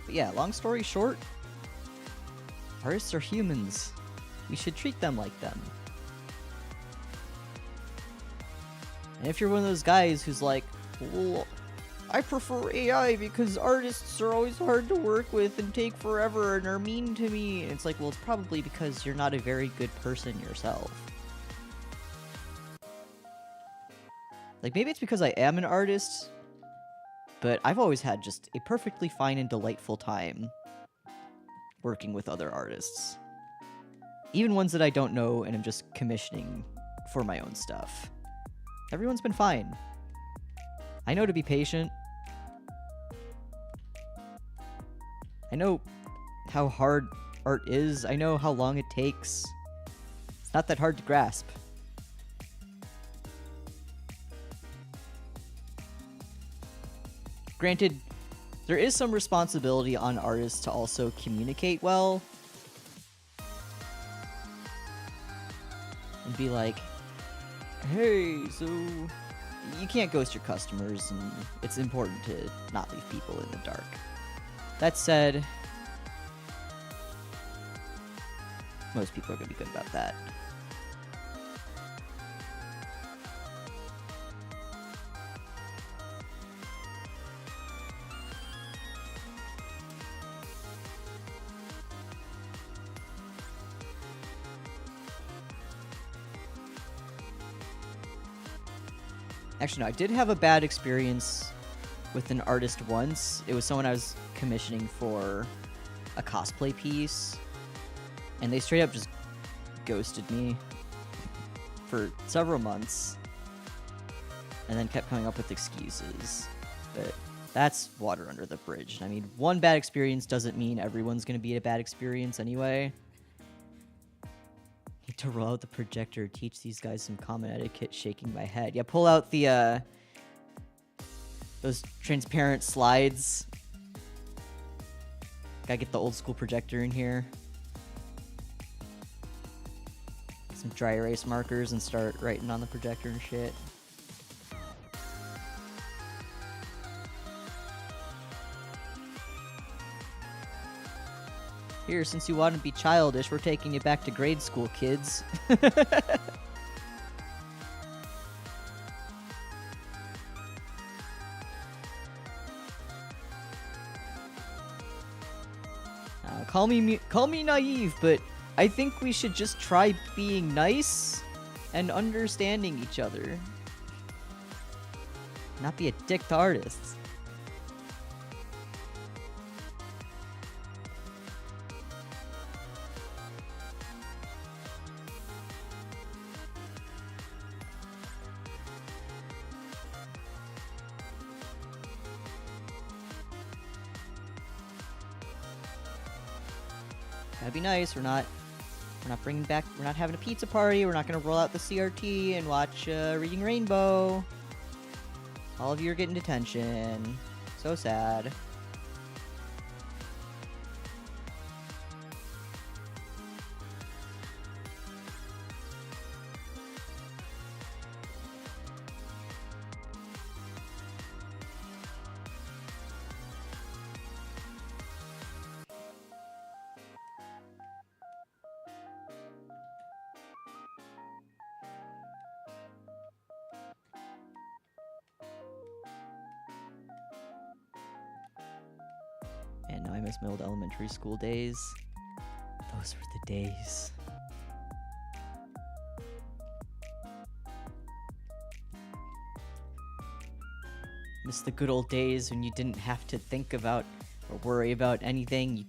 But yeah, long story short, artists are humans. We should treat them like them. And if you're one of those guys who's like, well, I prefer AI because artists are always hard to work with and take forever and are mean to me, and it's like, well, it's probably because you're not a very good person yourself. Like, maybe it's because I am an artist, but I've always had just a perfectly fine and delightful time working with other artists. Even ones that I don't know and I'm just commissioning for my own stuff. Everyone's been fine. I know to be patient. I know how hard art is. I know how long it takes. It's not that hard to grasp. Granted, there is some responsibility on artists to also communicate well. And be like, hey, so you can't ghost your customers, and it's important to not leave people in the dark. That said, most people are going to be good about that. Actually, no, I did have a bad experience with an artist once. It was someone I was commissioning for a cosplay piece, and they straight up just ghosted me for several months, and then kept coming up with excuses. But that's water under the bridge. I mean, one bad experience doesn't mean everyone's going to be a bad experience anyway. Need to roll out the projector, teach these guys some common etiquette, shaking my head. Yeah, pull out the, those transparent slides. Gotta get the old school projector in here. Get some dry erase markers and start writing on the projector and shit. Here, since you want to be childish, we're taking you back to grade school, kids. Call me naive, but I think we should just try being nice and understanding each other. Not be a dick to artists. Gotta be nice. We're not having a pizza party. We're not gonna roll out the CRT and watch Reading Rainbow. All of you are getting detention. So sad. now I miss my old elementary school days. Those were the days. Miss the good old days when you didn't have to think about or worry about anything.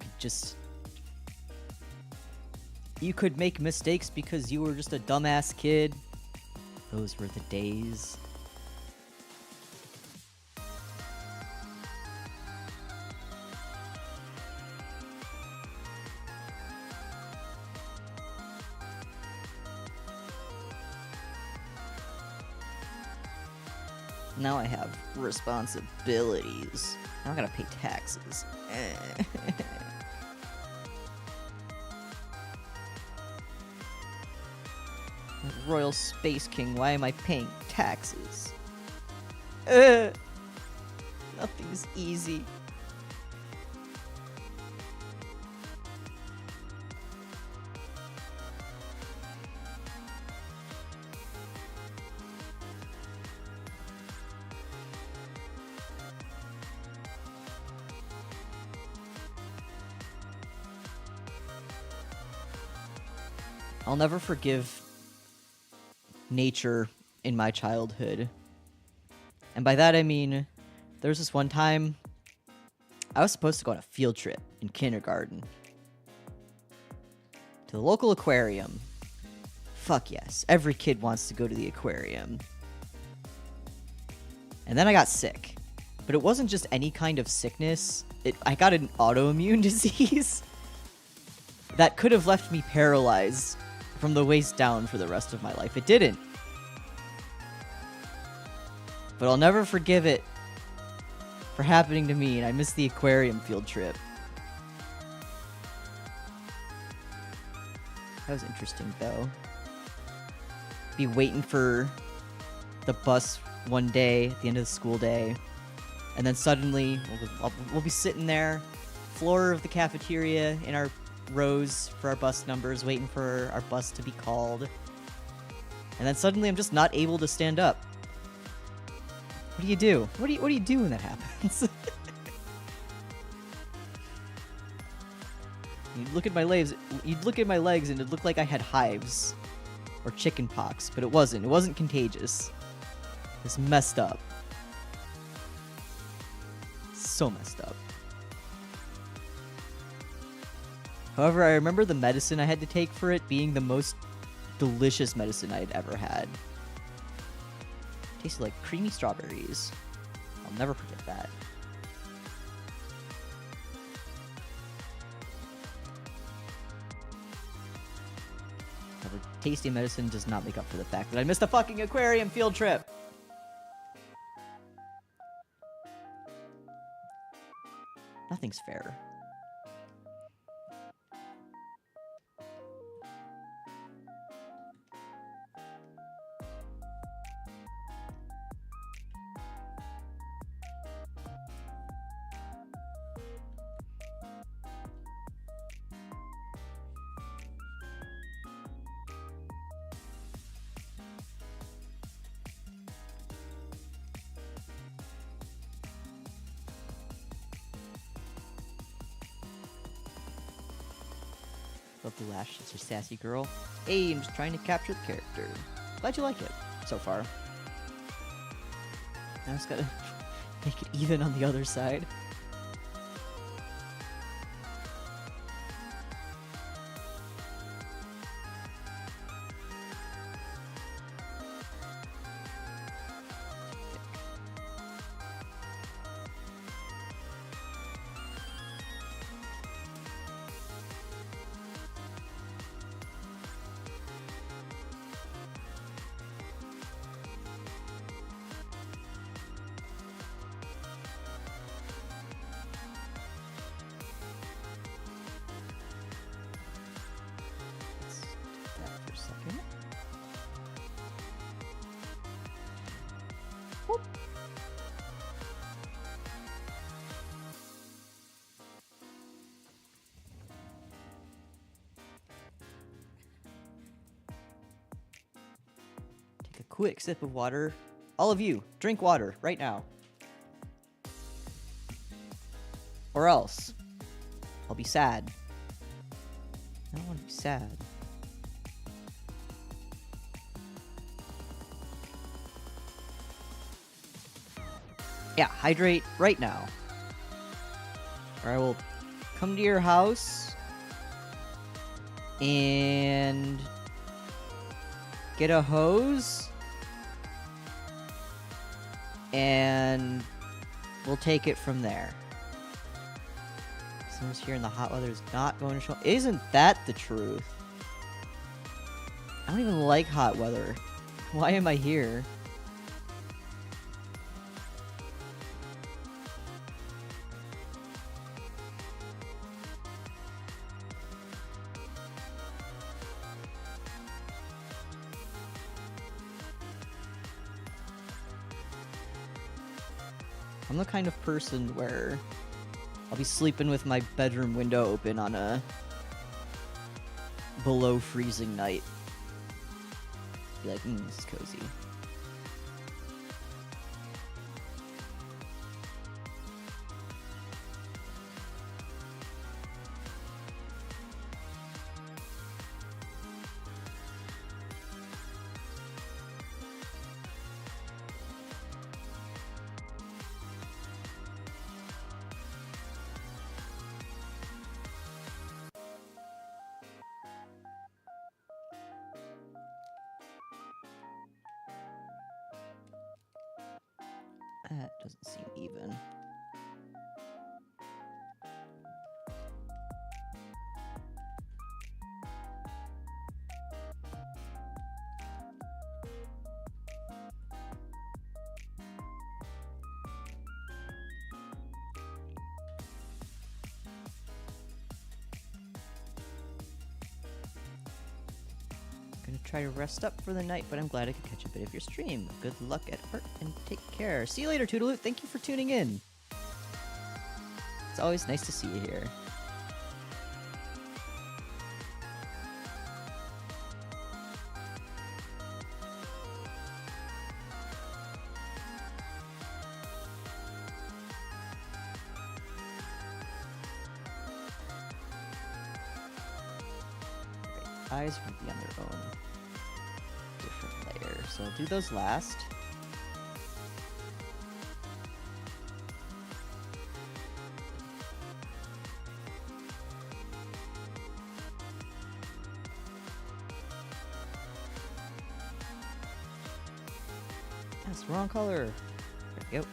You could make mistakes because you were just a dumbass kid. Those were the days. Now I have responsibilities. Now I gotta pay taxes. Royal Space King, why am I paying taxes? Nothing's easy. I'll never forgive nature in my childhood. And by that I mean, there was this one time I was supposed to go on a field trip in kindergarten to the local aquarium. Fuck yes, every kid wants to go to the aquarium. And then I got sick. But it wasn't just any kind of sickness. I got an autoimmune disease that could have left me paralyzed from the waist down for the rest of my life. It didn't. But I'll never forgive it for happening to me, and I missed the aquarium field trip. That was interesting, though. Be waiting for the bus one day at the end of the school day, and then suddenly we'll be sitting there, floor of the cafeteria in our rows for our bus numbers, waiting for our bus to be called. And then suddenly I'm just not able to stand up. What do you do? What do you do when that happens? You'd look at my legs and it looked like I had hives or chicken pox, but it wasn't. It wasn't contagious. It's messed up. So messed up. However, I remember the medicine I had to take for it being the most delicious medicine I had ever had. It tasted like creamy strawberries. I'll never forget that. However, tasty medicine does not make up for the fact that I missed a fucking aquarium field trip. Nothing's fair. Love the lash, it's your sassy girl. Hey, I'm just trying to capture the character. Glad you like it so far. Now I just gotta make it even on the other side. Take a quick sip of water. All of you, drink water right now. Or else, I'll be sad. I don't want to be sad. Yeah, hydrate right now. Or I will come to your house and get a hose and we'll take it from there. Someone's here and the hot weather is not going to show. Isn't that the truth? I don't even like hot weather. Why am I here? I'm the kind of person where I'll be sleeping with my bedroom window open on a below freezing night. Be like, this is cozy. That doesn't seem even. Gonna try to rest up for the night, but I'm glad I could catch a bit of your stream. Good luck at art and take care. See you later, Toodaloo. Thank you for tuning in. It's always nice to see you here. Eyes will be on their own different layer, so I'll do those last. That's the wrong color. There we go.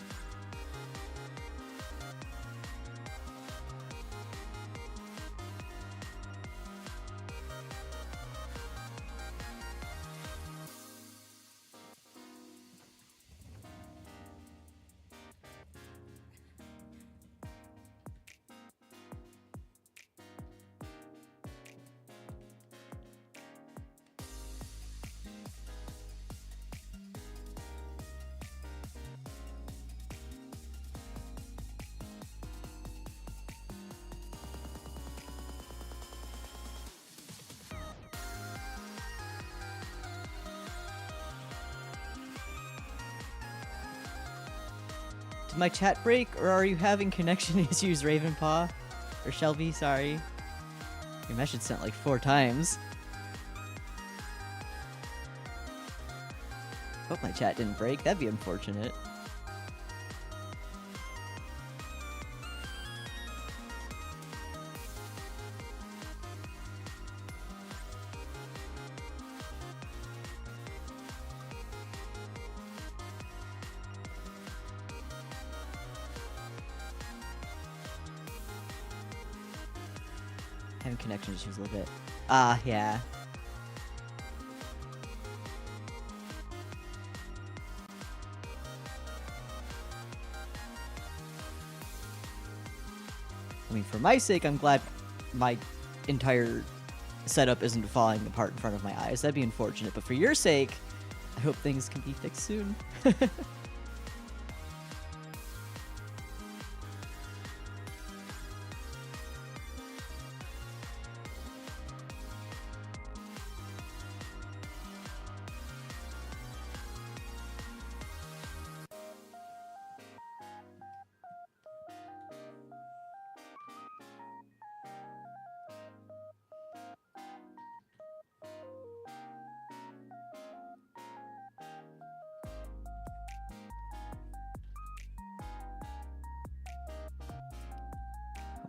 Did my chat break, or are you having connection issues, Ravenpaw? Or Shelby, sorry. Your message sent like 4 times. Hope my chat didn't break, that'd be unfortunate. Having connection issues a little bit. Yeah. I mean, for my sake, I'm glad my entire setup isn't falling apart in front of my eyes. That'd be unfortunate, but for your sake, I hope things can be fixed soon.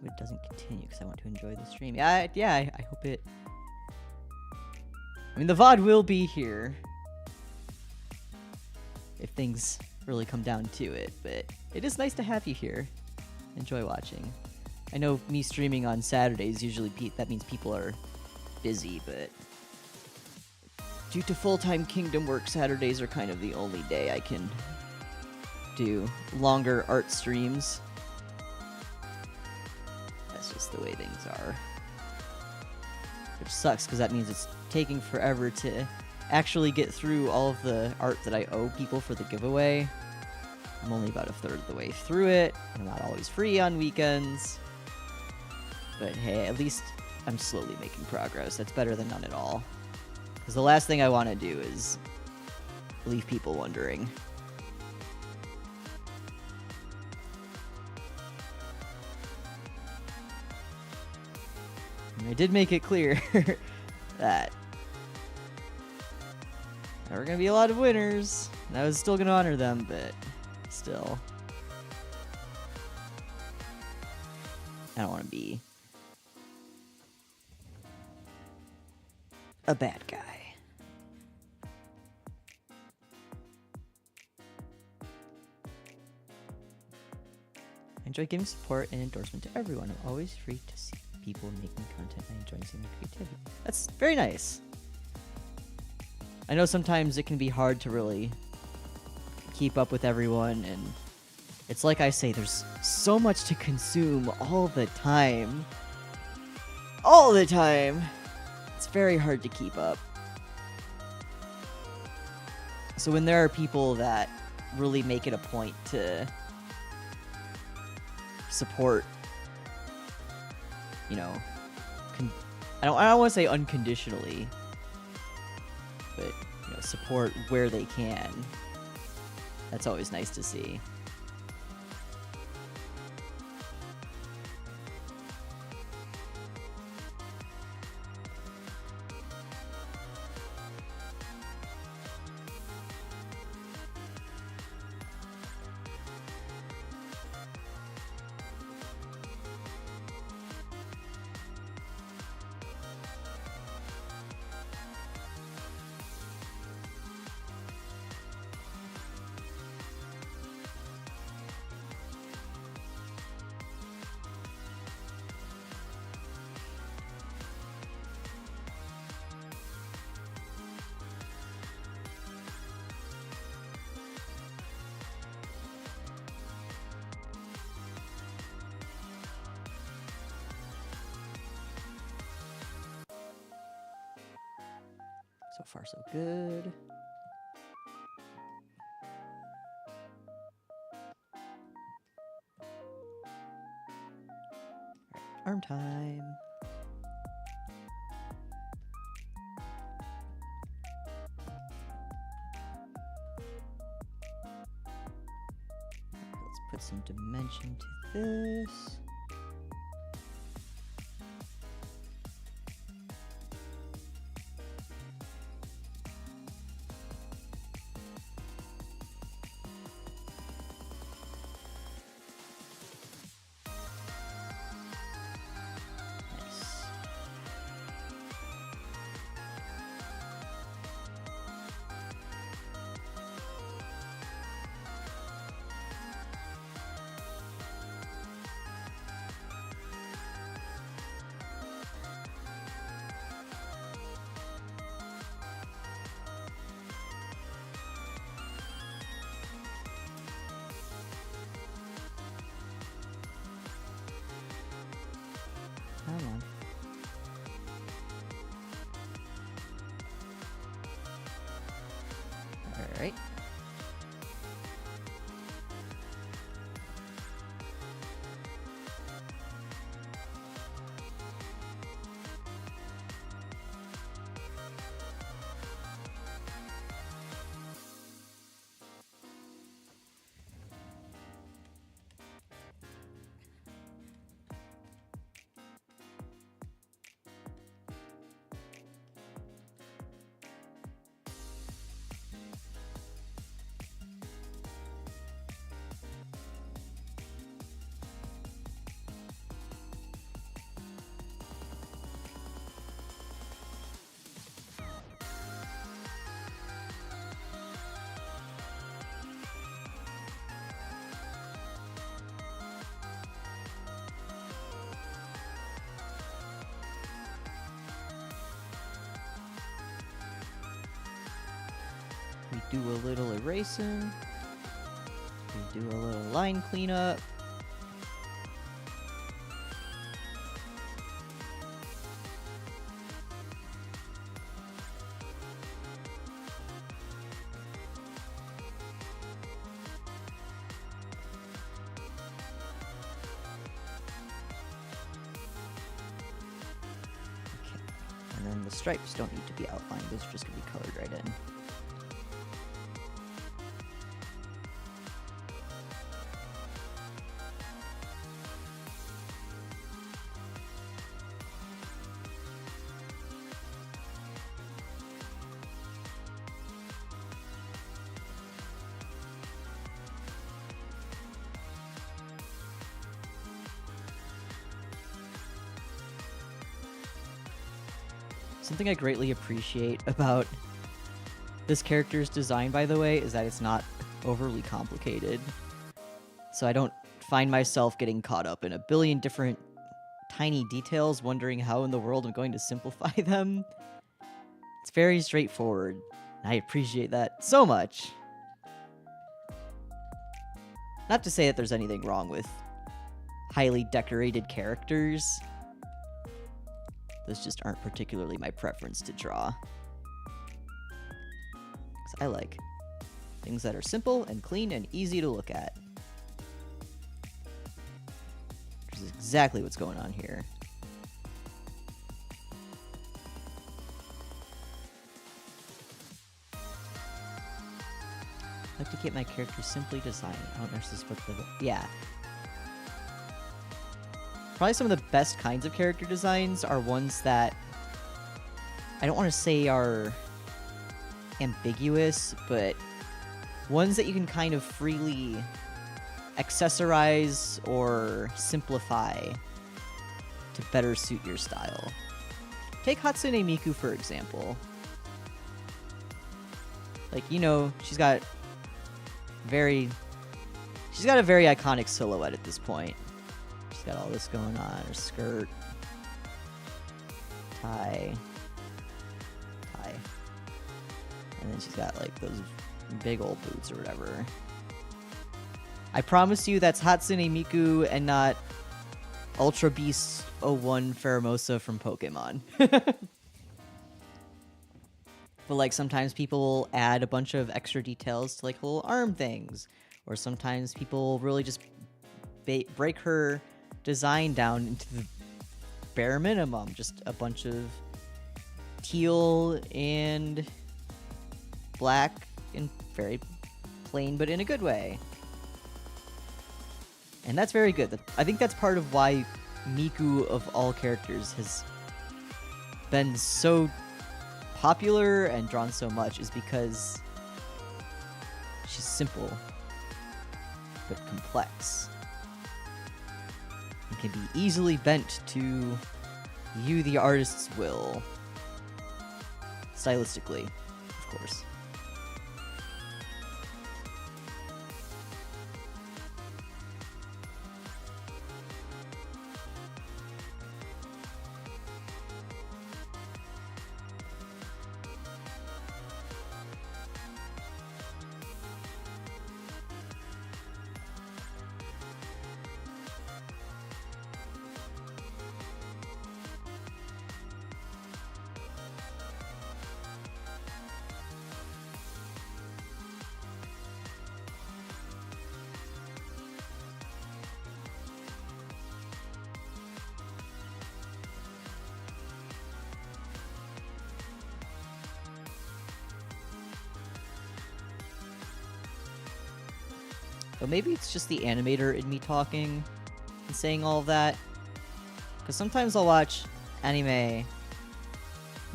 but it doesn't continue because I want to enjoy the stream. I hope it... I mean, the VOD will be here if things really come down to it, but it is nice to have you here. Enjoy watching. I know me streaming on Saturdays, usually that means people are busy, but due to full-time Kingdom work, Saturdays are kind of the only day I can do longer art streams. That's just the way things are. Which sucks, because that means it's taking forever to actually get through all of the art that I owe people for the giveaway. I'm only about a third of the way through it. I'm not always free on weekends. But hey, at least I'm slowly making progress. That's better than none at all. Because the last thing I want to do is leave people wondering. And I did make it clear that there were going to be a lot of winners. And I was still going to honor them, but still. I don't want to be a bad guy. I enjoy giving support and endorsement to everyone. I'm always free to see people making content. I enjoy seeing their creativity. That's very nice. I know sometimes it can be hard to really keep up with everyone, and it's like I say, there's so much to consume all the time. All the time! It's very hard to keep up. So when there are people that really make it a point to support, you know, I don't want to say unconditionally, but you know, support where they can. That's always nice to see. So far, so good. Alright, arm time. Let's put some dimension to this. do a little erasing. We do a little line cleanup. And then the stripes don't need to be outlined, those are just going to be colored right in. Something I greatly appreciate about this character's design, by the way, is that it's not overly complicated. So I don't find myself getting caught up in a billion different tiny details, wondering how in the world I'm going to simplify them. It's very straightforward. I appreciate that so much. Not to say that there's anything wrong with highly decorated characters. Those just aren't particularly my preference to draw. 'Cause I like things that are simple and clean and easy to look at. Which is exactly what's going on here. I like to keep my characters simply designed. I don't know if this is what the... Yeah. Probably some of the best kinds of character designs are ones that I don't want to say are ambiguous, but ones that you can kind of freely accessorize or simplify to better suit your style. Take Hatsune Miku, for example. Like, you know, she's got a very iconic silhouette at this point. Got all this going on, her skirt, tie, and then she's got like those big old boots or whatever. I promise you that's Hatsune Miku and not Ultra Beast 01 Pheromosa from Pokemon. But like sometimes people will add a bunch of extra details to like little arm things, or sometimes people will really just break her design down into the bare minimum, just a bunch of teal and black and very plain, but in a good way. And that's very good. I think that's part of why Miku, of all characters, has been so popular and drawn so much, is because she's simple but complex. Can be easily bent to you, the artist's will. Stylistically, of course. But maybe it's just the animator in me talking and saying all of that. Because sometimes I'll watch anime, and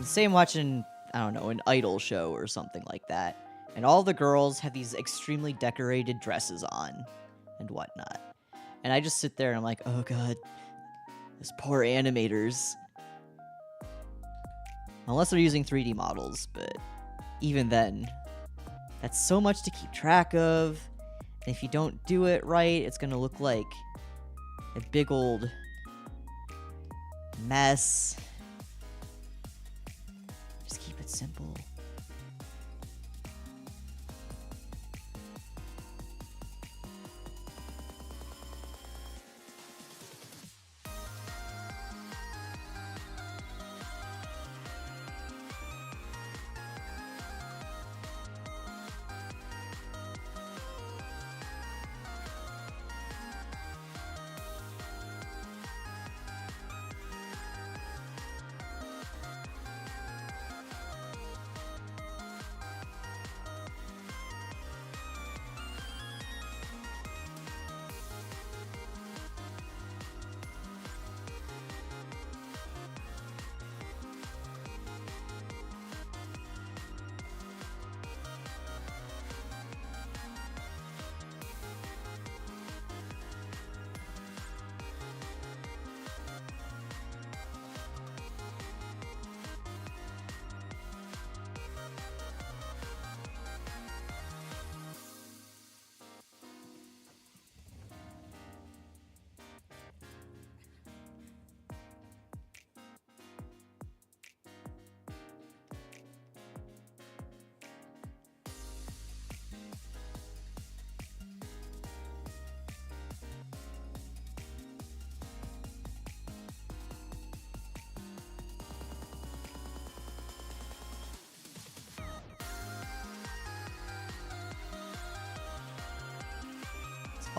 say I'm watching, I don't know, an idol show or something like that, and all the girls have these extremely decorated dresses on and whatnot. And I just sit there and I'm like, oh god, those poor animators. Unless they're using 3D models, but even then, that's so much to keep track of. And if you don't do it right, it's gonna look like a big old mess. Just keep it simple.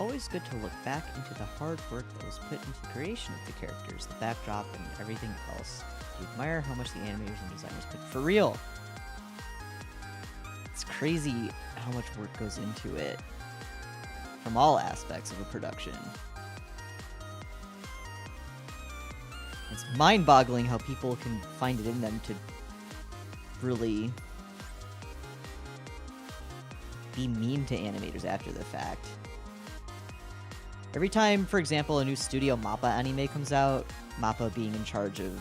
always good to look back into the hard work that was put into the creation of the characters, the backdrop, and everything else. To admire how much the animators and designers put for real. It's crazy how much work goes into it from all aspects of a production. It's mind-boggling how people can find it in them to really be mean to animators after the fact. Every time, for example, a new Studio Mappa anime comes out, Mappa being in charge of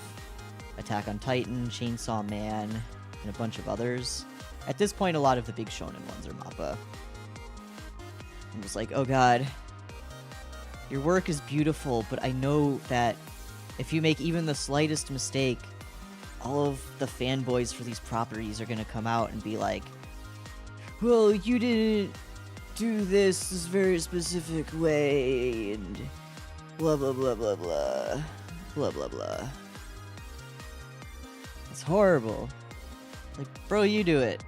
Attack on Titan, Chainsaw Man, and a bunch of others. At this point, a lot of the big shonen ones are Mappa. I'm just like, oh god, your work is beautiful, but I know that if you make even the slightest mistake, all of the fanboys for these properties are gonna come out and be like, well, you didn't do this very specific way, and blah blah blah blah blah. Blah blah blah. It's horrible. Like, bro, you do it.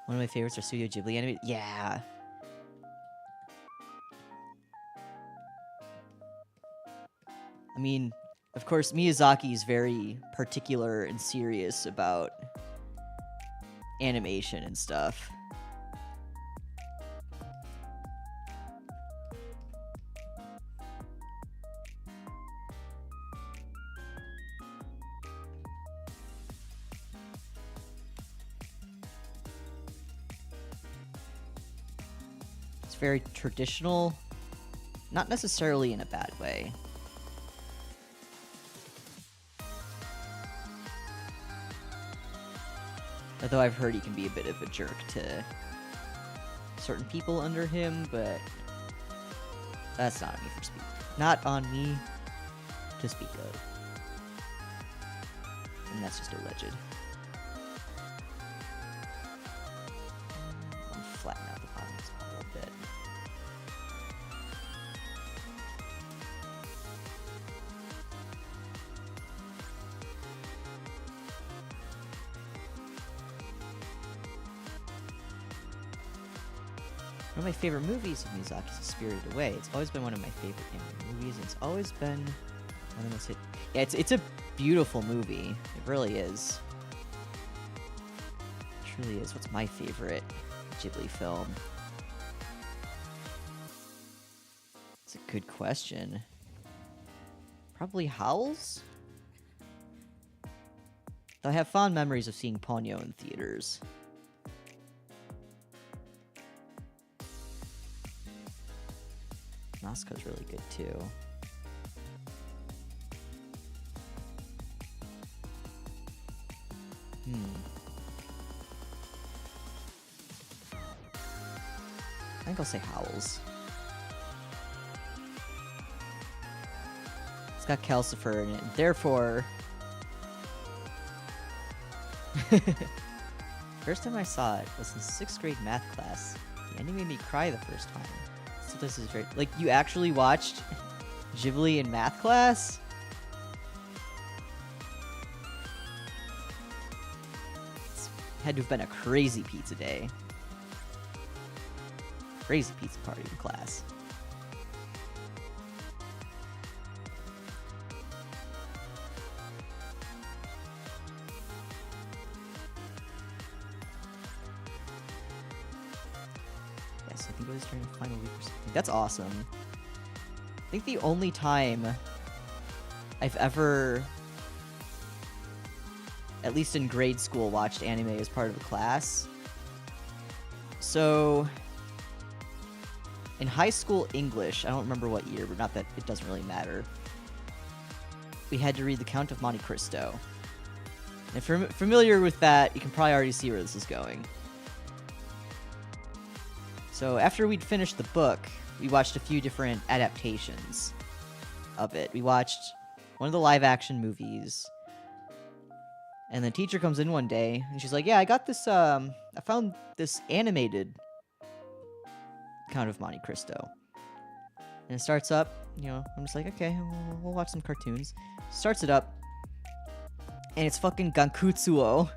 One of my favorites are Studio Ghibli animated. Yeah. I mean, of course, Miyazaki is very particular and serious about animation and stuff. It's very traditional, not necessarily in a bad way. Although I've heard he can be a bit of a jerk to certain people under him, but that's not on me for speak. Not on me to speak of. And that's just alleged. I'll flatten out the bottom a little bit. One of my favorite movies of Miyazaki's is Spirited Away. It's always been one of my favorite anime movies. It's always been one of the most hit. Yeah, it's a beautiful movie. It really is. It truly is. What's my favorite Ghibli film? It's a good question. Probably Howl's? Though I have fond memories of seeing Ponyo in theaters. Nausicaa's really good too. I think I'll say Howl's. It's got Calcifer in it, and therefore... First time I saw it was in 6th grade math class. The ending made me cry the first time. So this is very... Like, you actually watched Ghibli in math class? It's had to have been a crazy pizza day. Crazy pizza party in class. Yes, I think it was during the final week or something. That's awesome. I think the only time I've ever, at least in grade school, watched anime as part of a class. So... in high school English, I don't remember what year, but not that it doesn't really matter, we had to read The Count of Monte Cristo. And if you're familiar with that, you can probably already see where this is going. So after we'd finished the book, we watched a few different adaptations of it. We watched one of the live-action movies, and the teacher comes in one day, and she's like, yeah, I got this, I found this animated Count of Monte Cristo. And it starts up, you know, I'm just like, okay, we'll watch some cartoons. Starts it up, and it's fucking Gankutsuo.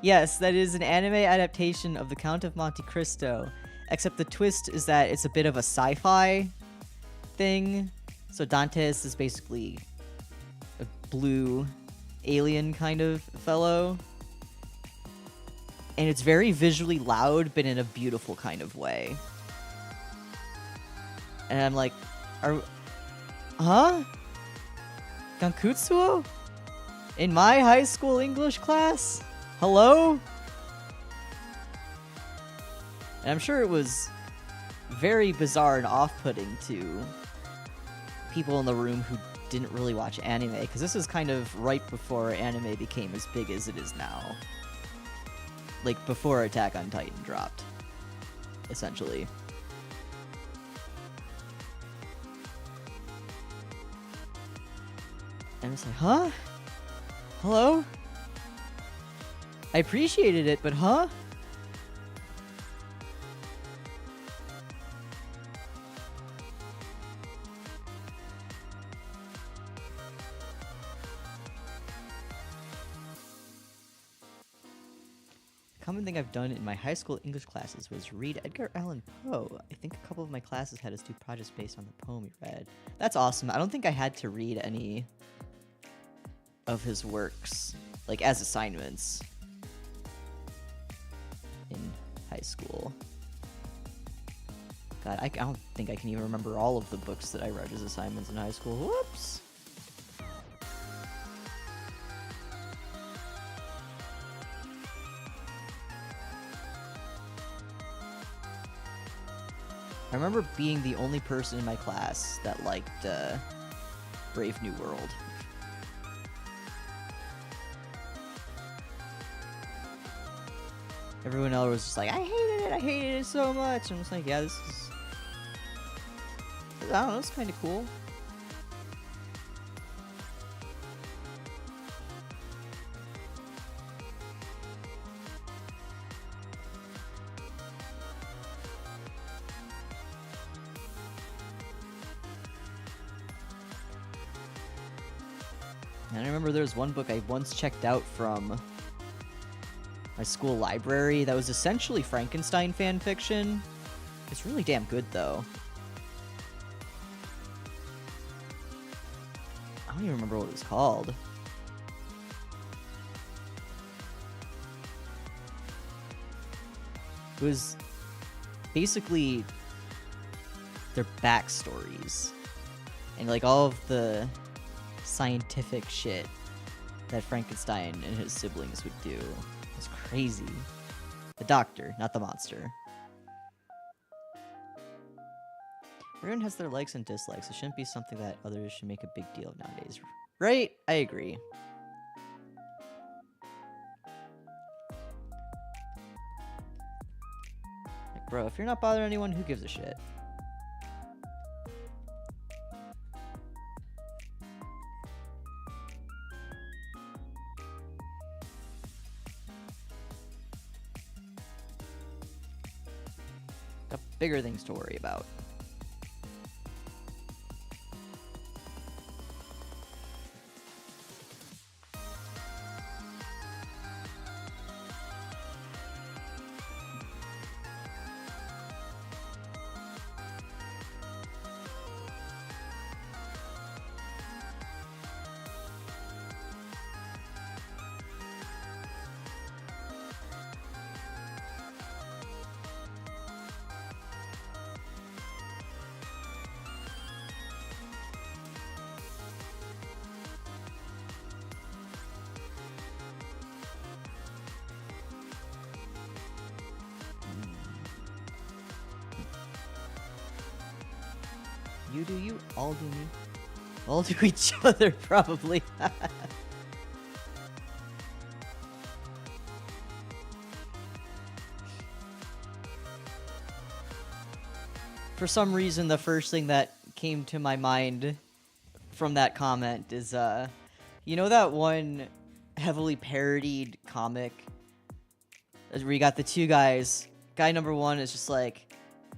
Yes, that is an anime adaptation of The Count of Monte Cristo, except the twist is that it's a bit of a sci-fi thing. So Dantes is basically a blue alien kind of fellow. And it's very visually loud, but in a beautiful kind of way. And I'm like, huh? Gankutsuo? In my high school English class? Hello? And I'm sure it was very bizarre and off-putting to people in the room who didn't really watch anime, because this is kind of right before anime became as big as it is now. Like, before Attack on Titan dropped, essentially. And it's like, huh? Hello? I appreciated it, but huh? A common thing I've done in my high school English classes was read Edgar Allan Poe. I think a couple of my classes had us do projects based on the poem we read. That's awesome. I don't think I had to read any of his works, like, as assignments in high school. God, I don't think I can even remember all of the books that I read as assignments in high school. Whoops! I remember being the only person in my class that liked Brave New World. Everyone else was just like, I hated it so much. And I was like, yeah, this is, I don't know, it's kind of cool. And I remember there was one book I once checked out from my school library that was essentially Frankenstein fan fiction. It's really damn good, though. I don't even remember what it was called. It was basically their backstories and like all of the scientific shit that Frankenstein and his siblings would do. It's crazy. The doctor, not the monster. Everyone has their likes and dislikes. It shouldn't be something that others should make a big deal of nowadays. Right? I agree. Like, bro, if you're not bothering anyone, who gives a shit? Got bigger things to worry about. You do you, all do me. All do each other, probably. For some reason, the first thing that came to my mind from that comment is, you know that one heavily parodied comic where you got the two guys? Guy number one is just like,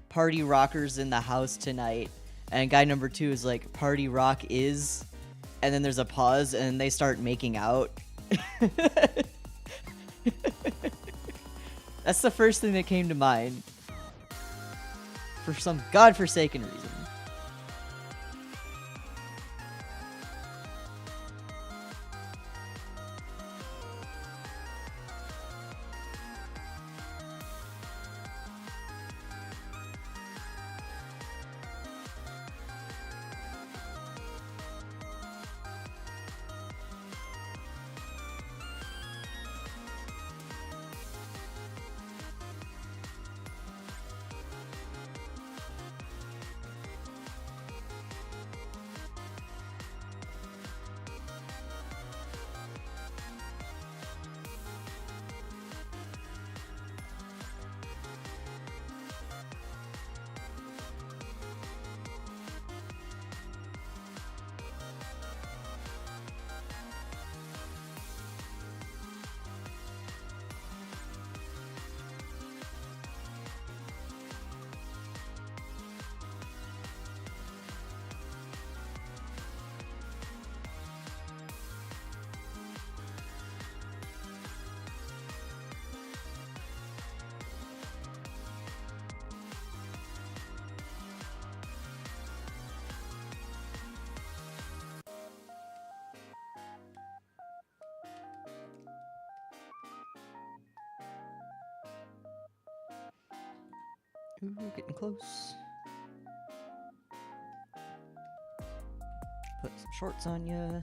party rockers in the house tonight. And guy number two is like, party rock is, and then there's a pause, and they start making out. That's the first thing that came to mind. For some godforsaken reason. Ooh, getting close. Put some shorts on ya.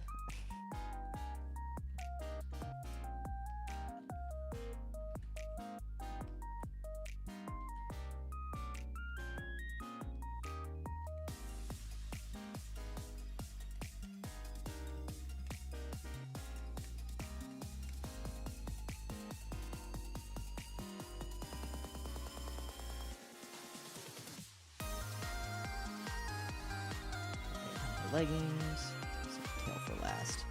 Leggings, tail for last.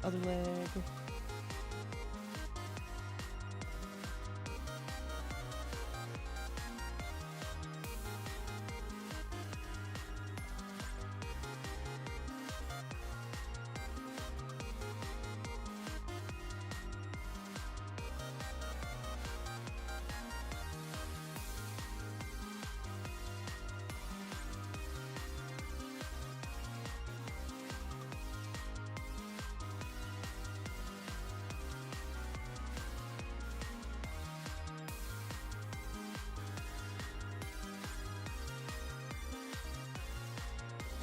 Other leg.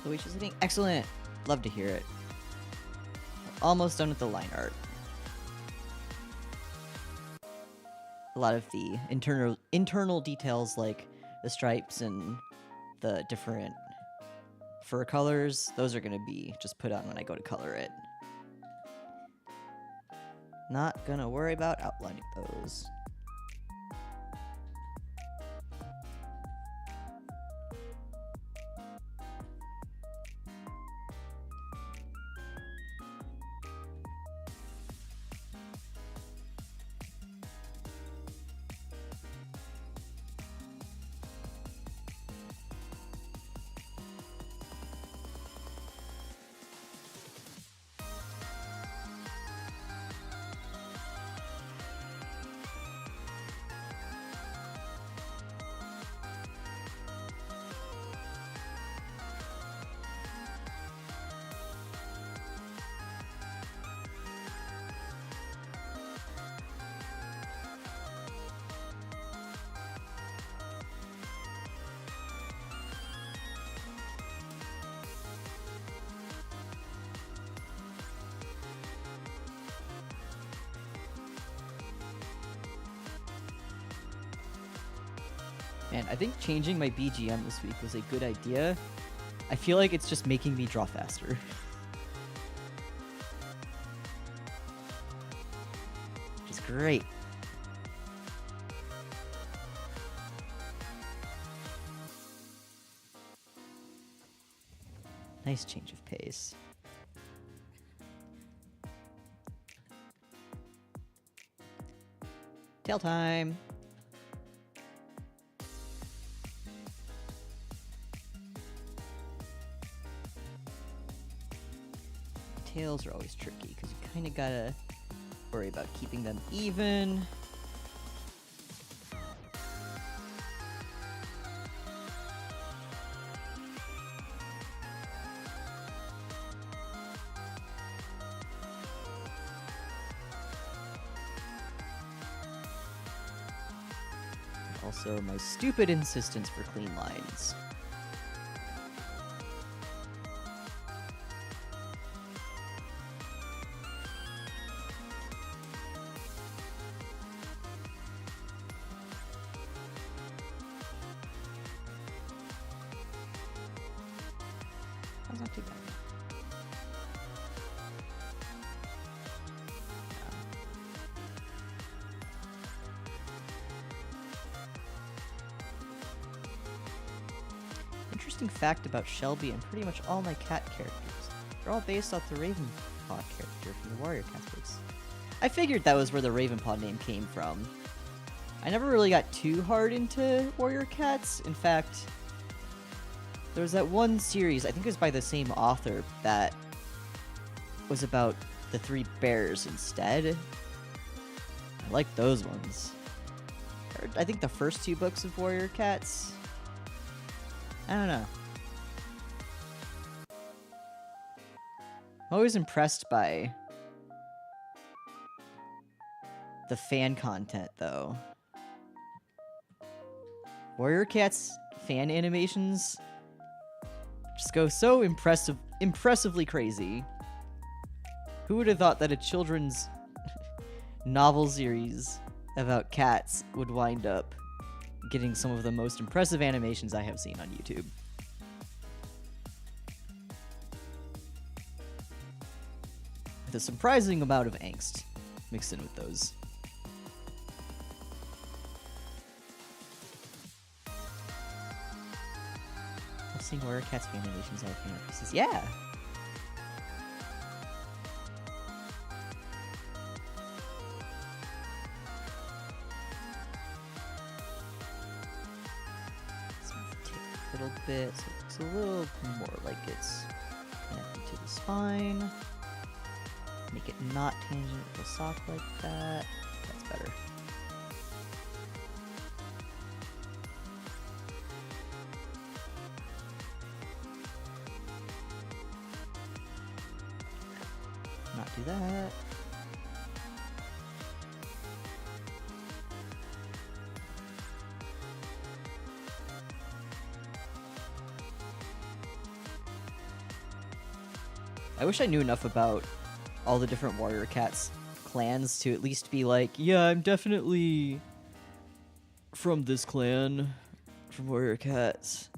Luigi's hitting. Excellent. Love to hear it. Almost done with the line art. A lot of the internal details like the stripes and the different fur colors, those are going to be just put on when I go to color it. Not gonna worry about outlining those. Man, I think changing my BGM this week was a good idea. I feel like it's just making me draw faster. Which is great. Nice change of pace. Tail time. Tails are always tricky because you kind of gotta worry about keeping them even. Also, my stupid insistence for clean lines. That's not too bad. Interesting fact about Shelby and pretty much all my cat characters. They're all based off the Ravenpaw character from the Warrior Cats books. I figured that was where the Ravenpaw name came from. I never really got too hard into Warrior Cats. In fact, there was that one series, I think it was by the same author, that was about the 3 bears instead. I like those ones. I think the first 2 books of Warrior Cats. I don't know. I'm always impressed by the fan content, though. Warrior Cats fan animations just go so impressively crazy. Who would have thought that a children's novel series about cats would wind up getting some of the most impressive animations I have seen on YouTube? With a surprising amount of angst mixed in with those. I've seen Warrior Cats animations out of fan pieces. Yeah! Little bit, so it looks a little more like it's connected to the spine. Make it not tangent with a sock like that. That's better. Not do that. I wish I knew enough about all the different Warrior Cats clans to at least be like, yeah, I'm definitely from this clan, from Warrior Cats.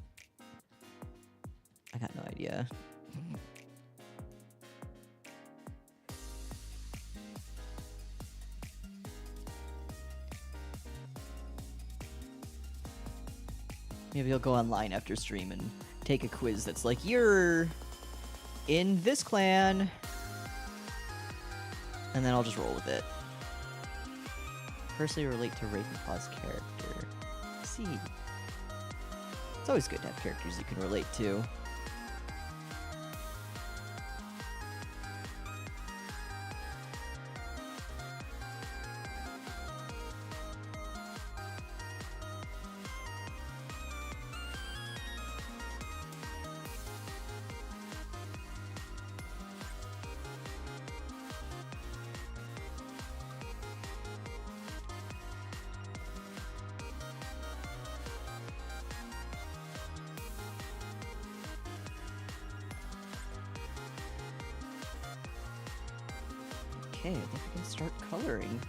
I got no idea. Maybe I'll go online after stream and take a quiz that's like, you're in this clan. And then I'll just roll with it. Personally relate to Ravenpaw's character. See. It's always good to have characters you can relate to. Okay, I think we can start coloring.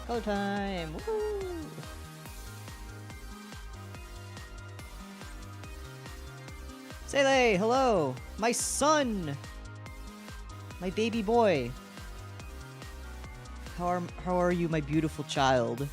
Color time! Woohoo! Sele, hello! My son! My baby boy! How are you, my beautiful child?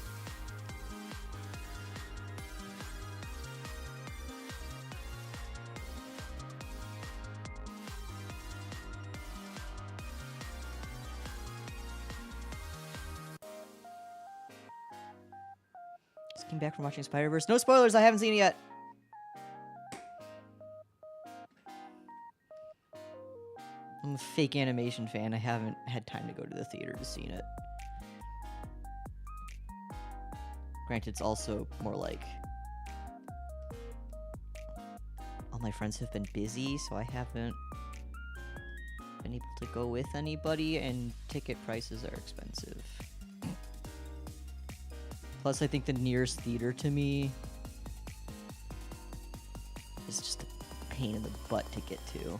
Just came back from watching Spider-Verse. No spoilers, I haven't seen it yet! I'm a fake animation fan. I haven't had time to go to the theater to see it. Granted, it's also more like all my friends have been busy, so I haven't been able to go with anybody, and ticket prices are expensive. Plus, I think the nearest theater to me is just a pain in the butt to get to.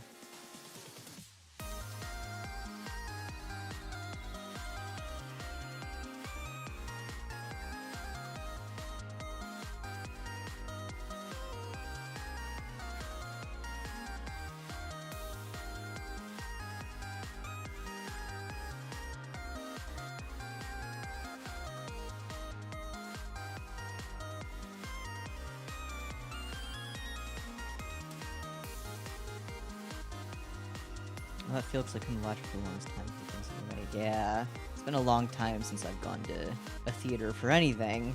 Well, that feels like I couldn't watch it for the longest time. Yeah, it's been a long time since I've gone to a theater for anything.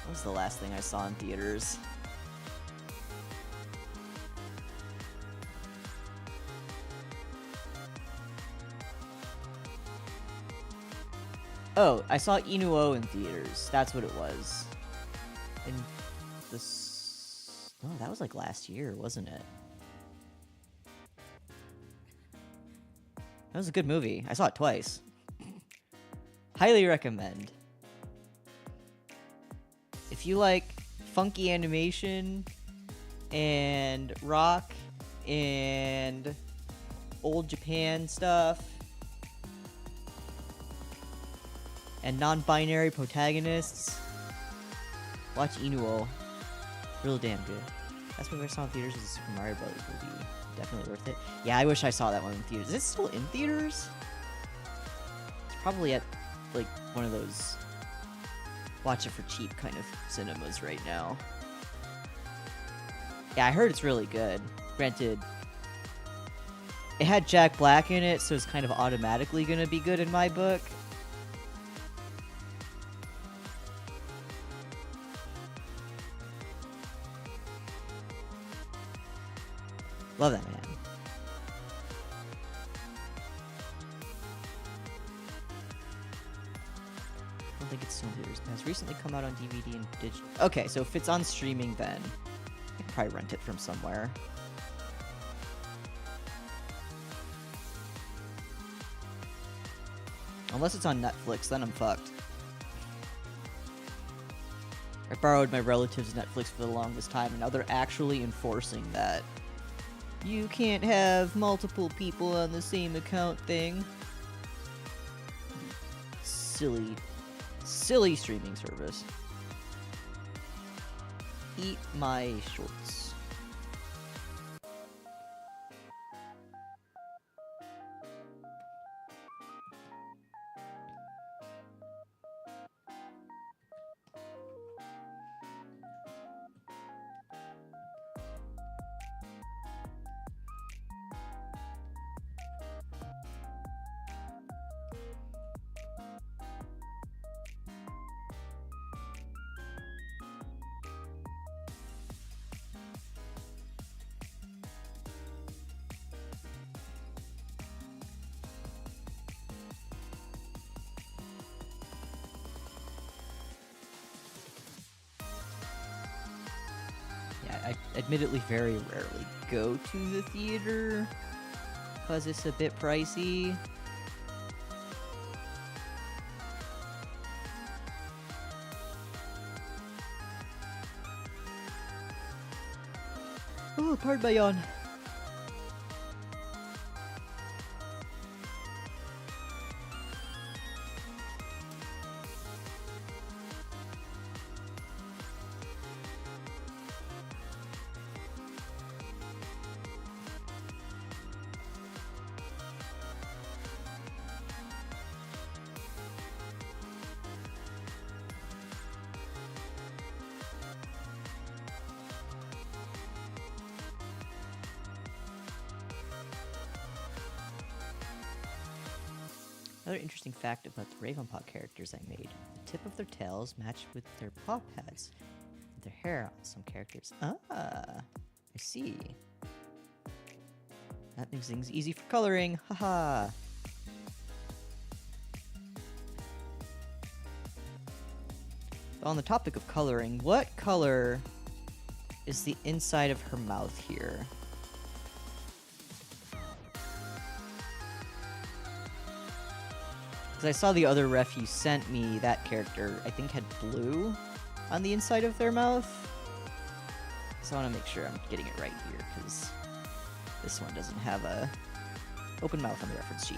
What was the last thing I saw in theaters? Oh, I saw Inuo in theaters. That's what it was. In this... No, that was like last year, wasn't it? That was a good movie. I saw it twice. Highly recommend. If you like funky animation and rock and old Japan stuff and non-binary protagonists, watch Inuo. Real damn good. That's what I saw in theaters, was the Super Mario Brothers movie. Definitely worth it. Yeah, I wish I saw that one in theaters. Is it still in theaters? It's probably at, like, one of those watch it for cheap kind of cinemas right now. Yeah, I heard it's really good. Granted, it had Jack Black in it, so it's kind of automatically gonna be good in my book. Love that man. I don't think it's still in theaters. It has recently come out on DVD and digital. Okay, so if it's on streaming, then I can probably rent it from somewhere. Unless it's on Netflix, then I'm fucked. I borrowed my relative's Netflix for the longest time, and now they're actually enforcing that. You can't have multiple people on the same account thing. Silly, silly streaming service. Eat my shorts. I admittedly very rarely go to the theater because it's a bit pricey. Oh, pardon my yawn. Another interesting fact about the Ravenpaw characters I made. The tip of their tails match with their paw pads. And their hair on some characters. Ah, I see. That makes things easy for coloring. Haha. On the topic of coloring, what color is the inside of her mouth here? Because I saw the other ref you sent me, that character, I think, had blue on the inside of their mouth. So I want to make sure I'm getting it right here, because this one doesn't have a open mouth on the reference sheet.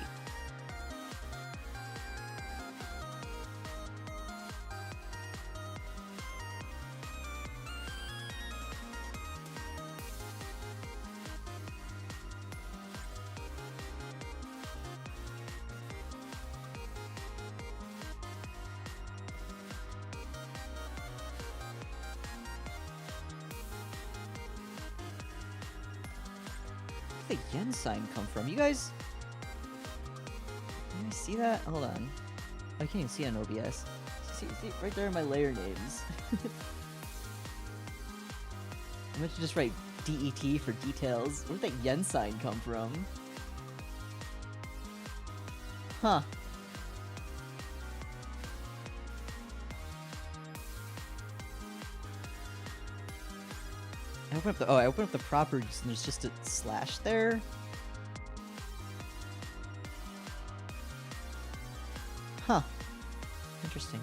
Where did the yen sign come from? You guys... Can I see that? Hold on. I can't even see on OBS. See, right there are my layer names. I meant to just write DET for details. Where did that yen sign come from? Huh. I opened up the properties and there's just a slash there. Huh. Interesting.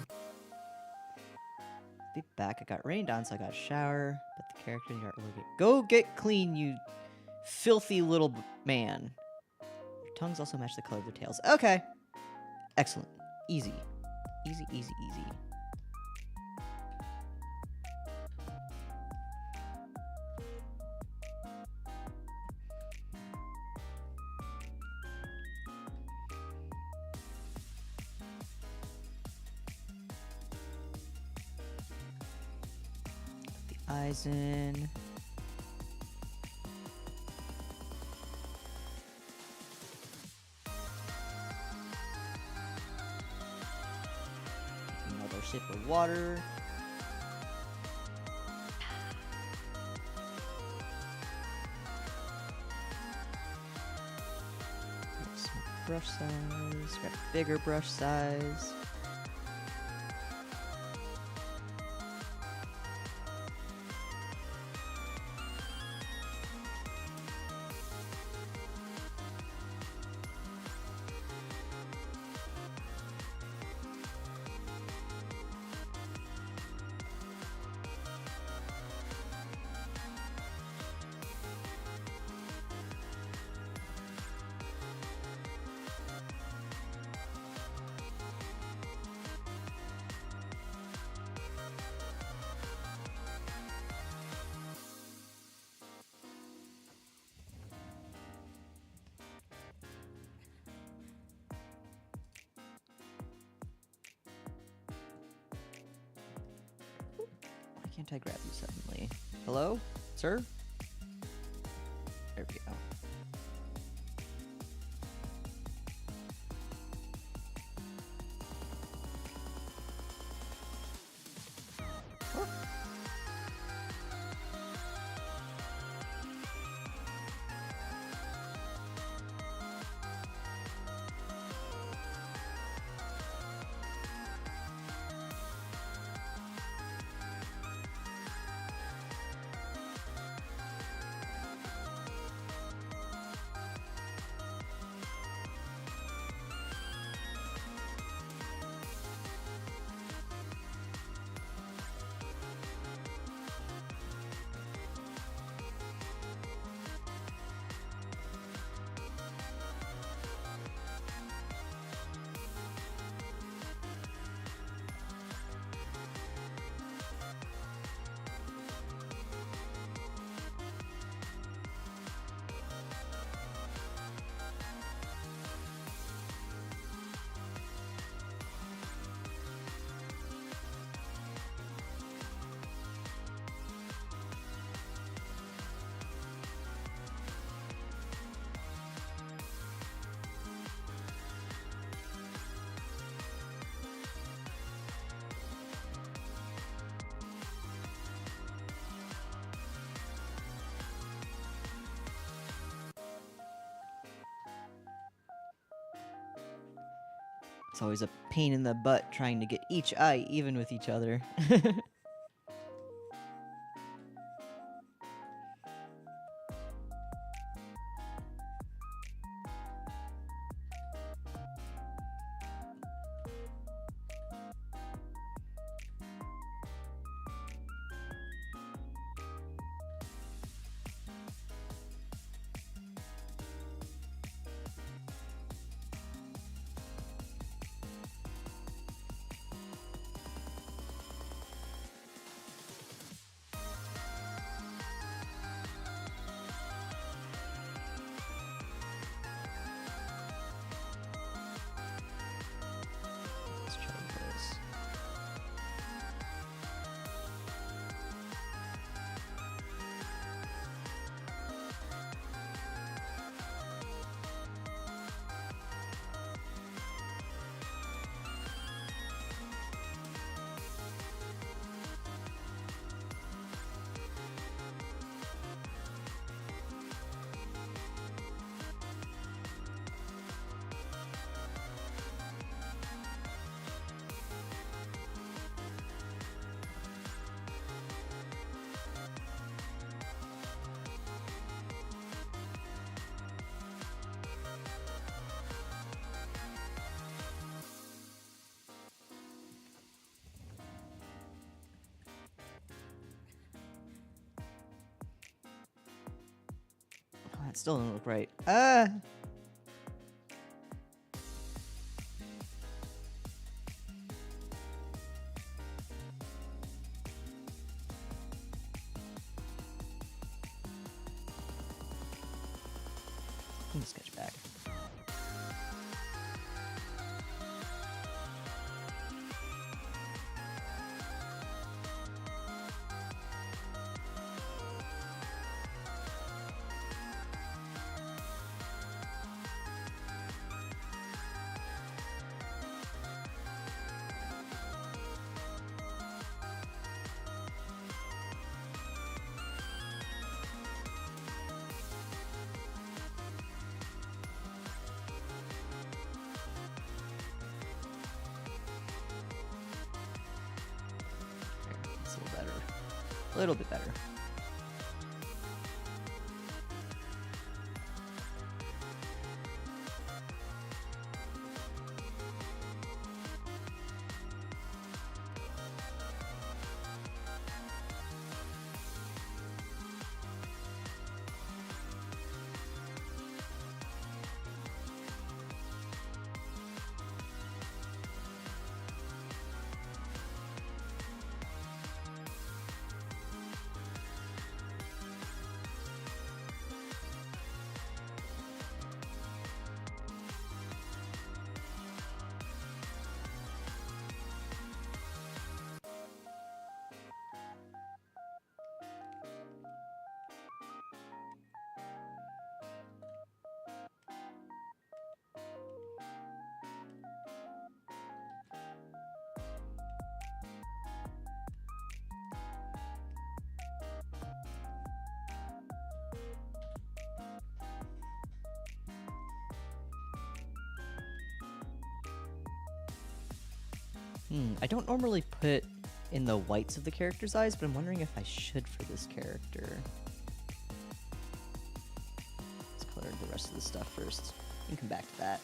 Be back. I got rained on, so I got a shower. But the character in the artwork. Go get clean, you filthy little man. Your tongues also match the color of the tails. Okay. Excellent. Easy. Easy, easy, easy. Eyes in. Another sip of water. Some brush size. Got a bigger brush size. Why can't I grab you suddenly? Hello? Sir? There we go. Oh. It's always a pain in the butt trying to get each eye even with each other. Let's try this. Oh, that still doesn't look right. Let me sketch back. It's a little better. A little bit better. I don't normally put in the whites of the character's eyes, but I'm wondering if I should for this character. Let's color the rest of the stuff first. We can come back to that.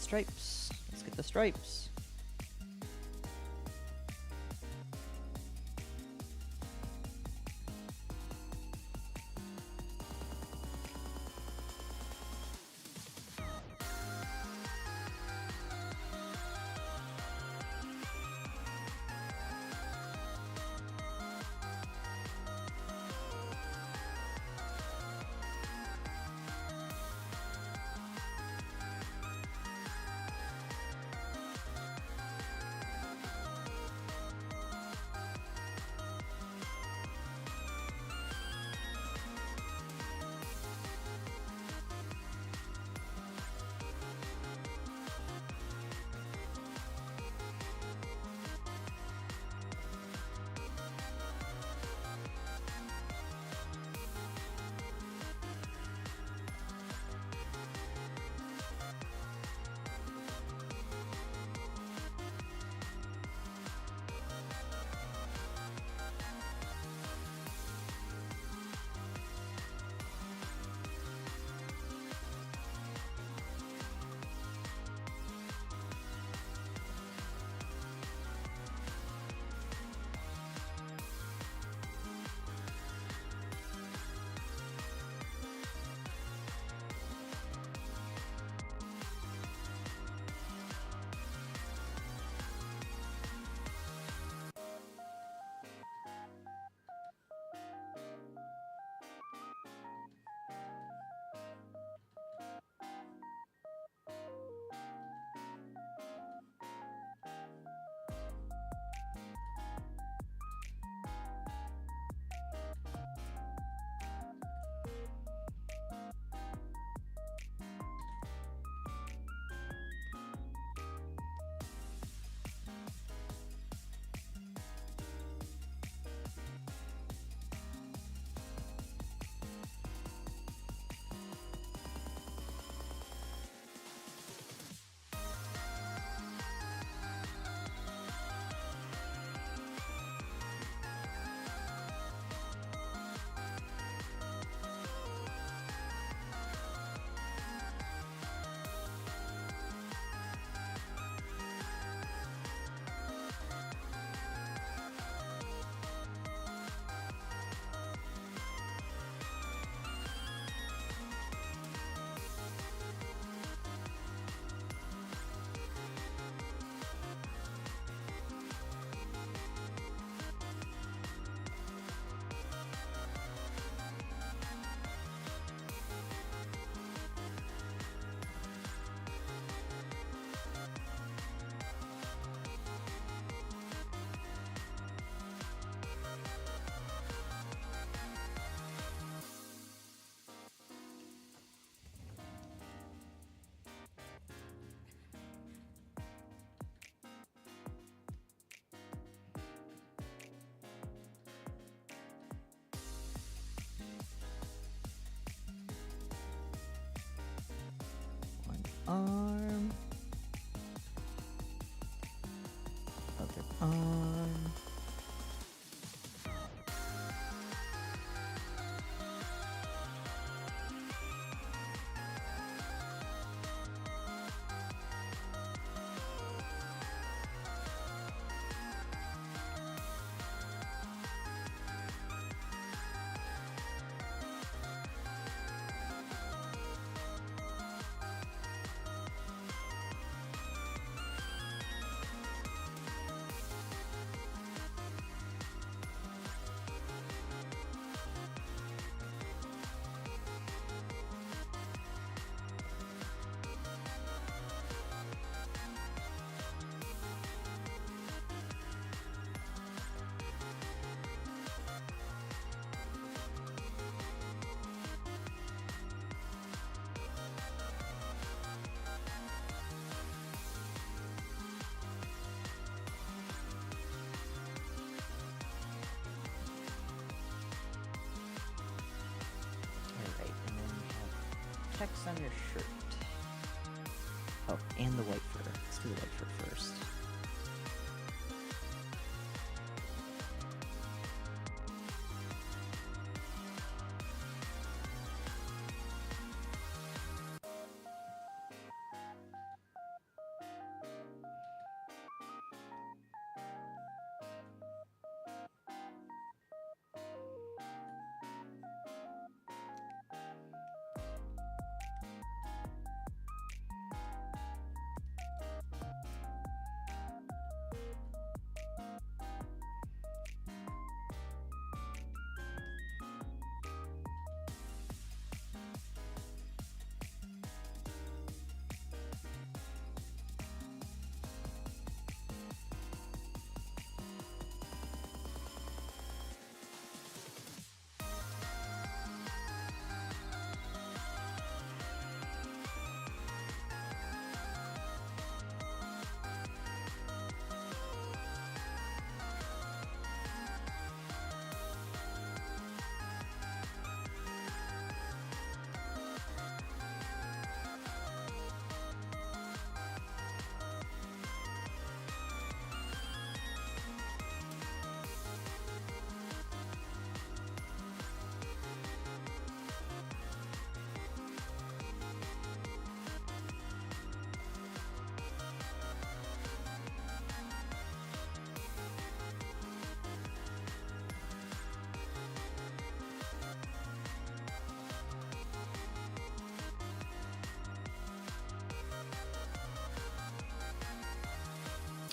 stripes. Let's get the stripes. Arm, other arm. Text on your shirt. Oh, and the white fur. Let's do the white fur first.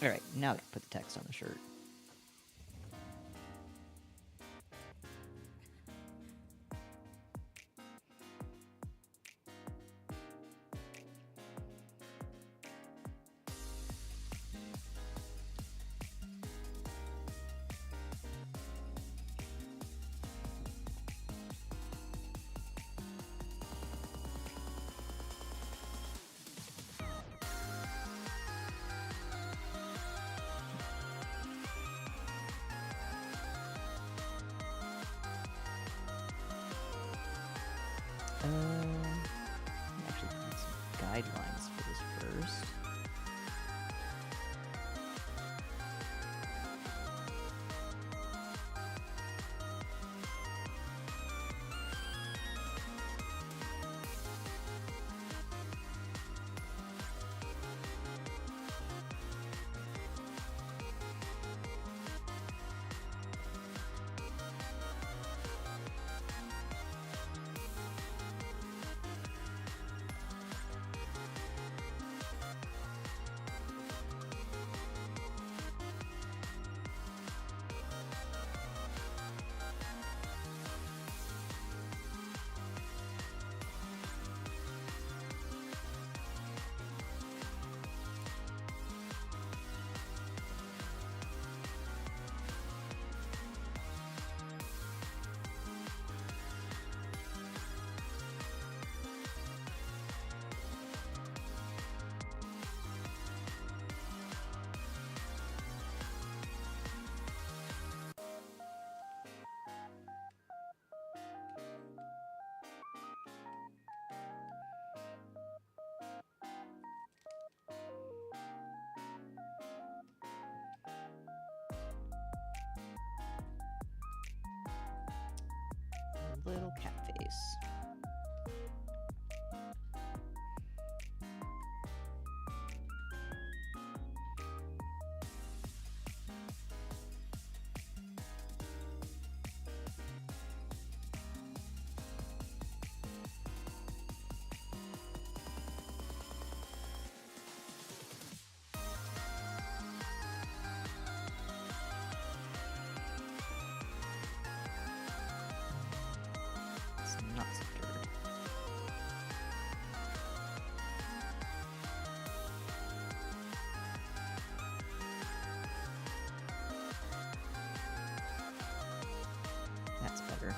Alright, now we can put the text on the shirt. Actually put some guidelines for this first. Little cat face. Not secure. That's better.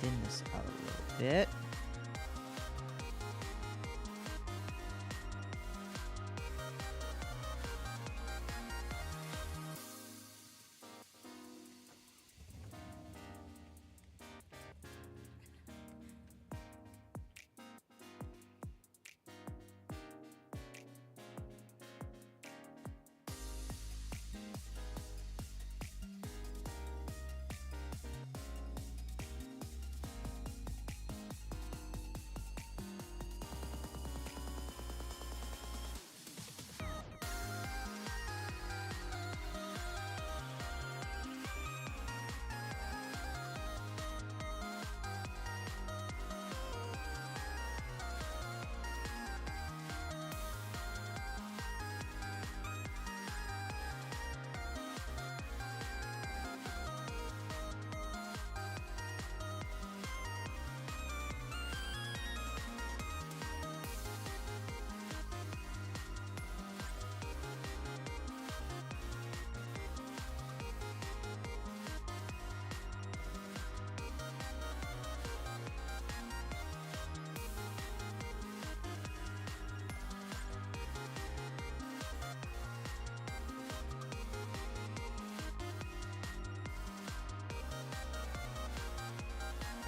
Thin this out a little bit.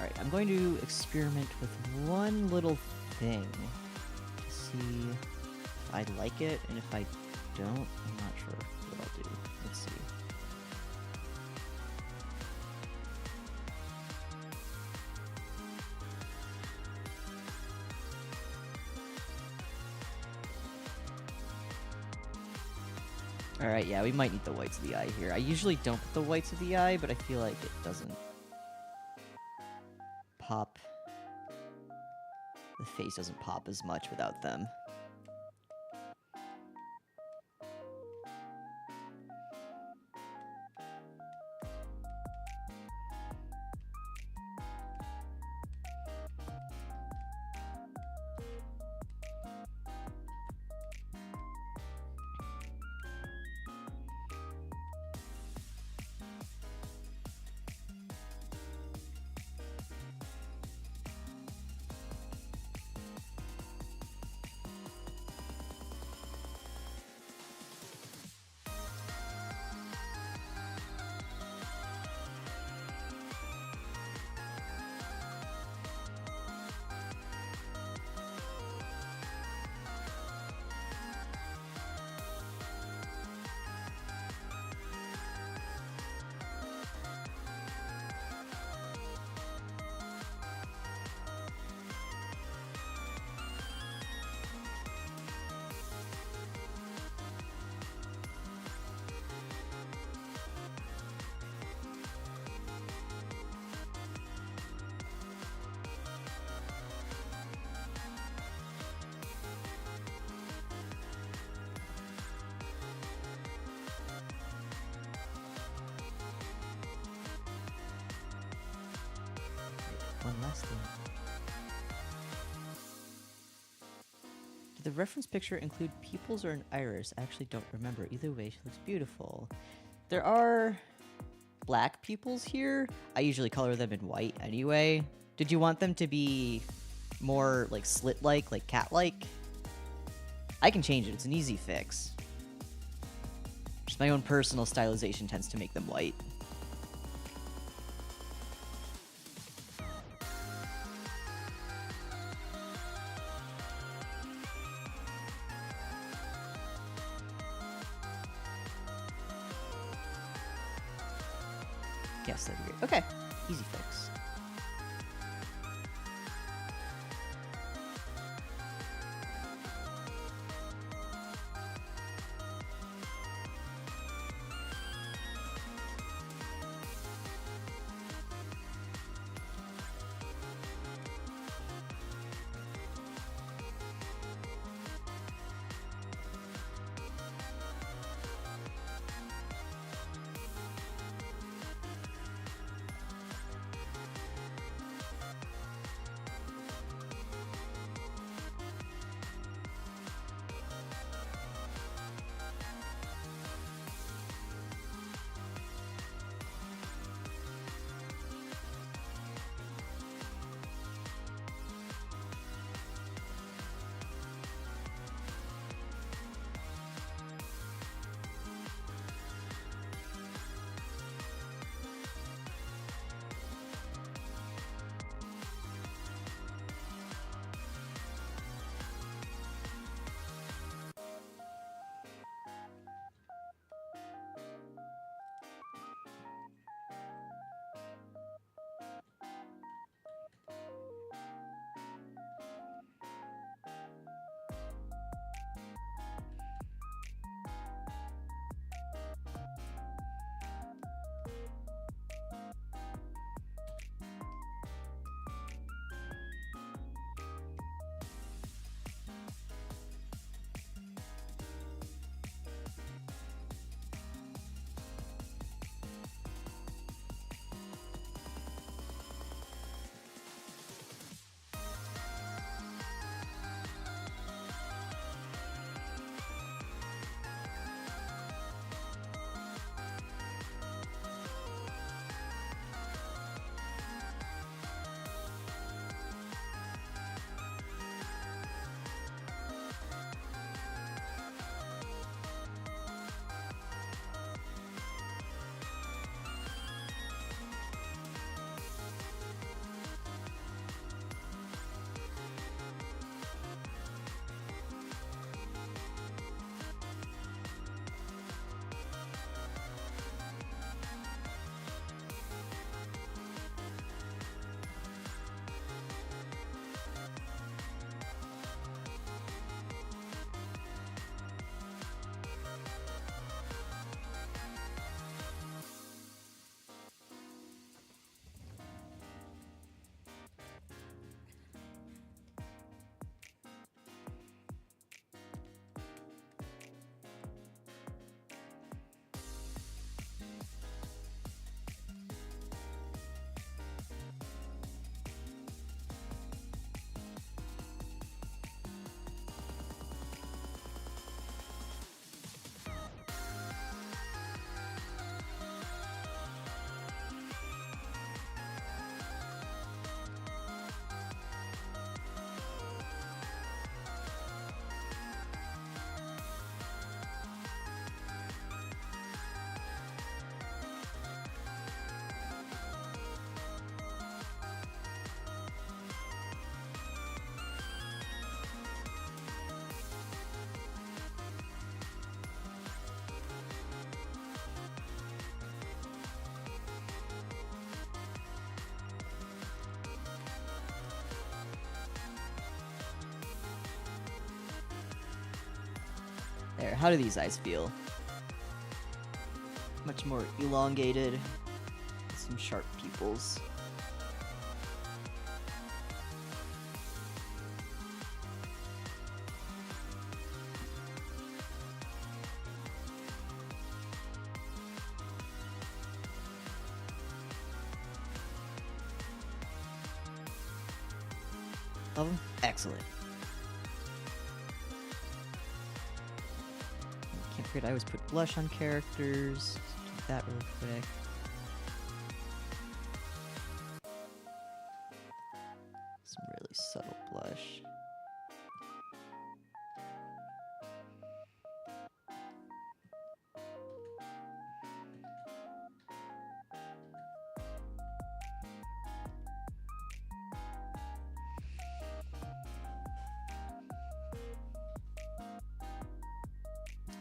Alright, I'm going to experiment with one little thing to see if I like it, and if I don't, I'm not sure what I'll do. Let's see. Alright, yeah, we might need the whites of the eye here. I usually don't put the whites of the eye, but I feel like it doesn't pop. The face doesn't pop as much without them. One last thing. Did the reference picture include pupils or an iris? I actually don't remember. Either way, she looks beautiful. There are black pupils here. I usually color them in white anyway. Did you want them to be more like slit-like cat-like? I can change it. It's an easy fix. Just my own personal stylization tends to make them white. Yes, that'd be great. Okay, easy fix. There, how do these eyes feel? Much more elongated. Some sharp pupils. Love them? Excellent. Can't forget I always put blush on characters. Do that real quick. Some really subtle blush.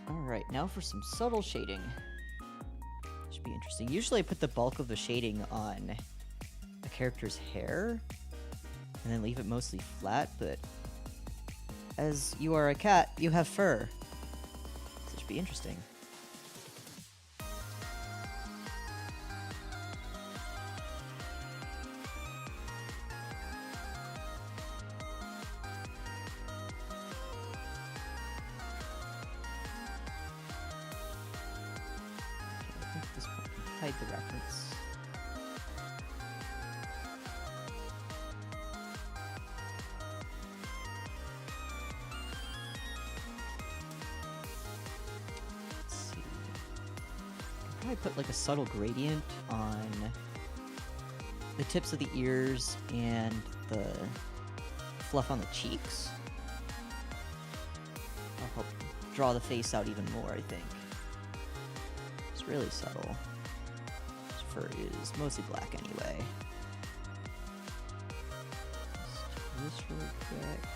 Alright, now for some subtle shading. Should be interesting. Usually I put the bulk of the shading on a character's hair and then leave it mostly flat, but as you are a cat, you have fur. So it should be interesting. Hide the reference. Let's see. I'll probably put like a subtle gradient on the tips of the ears and the fluff on the cheeks. I'll help draw the face out even more, I think. It's really subtle. Fur is mostly black anyway. Let's do this really quick.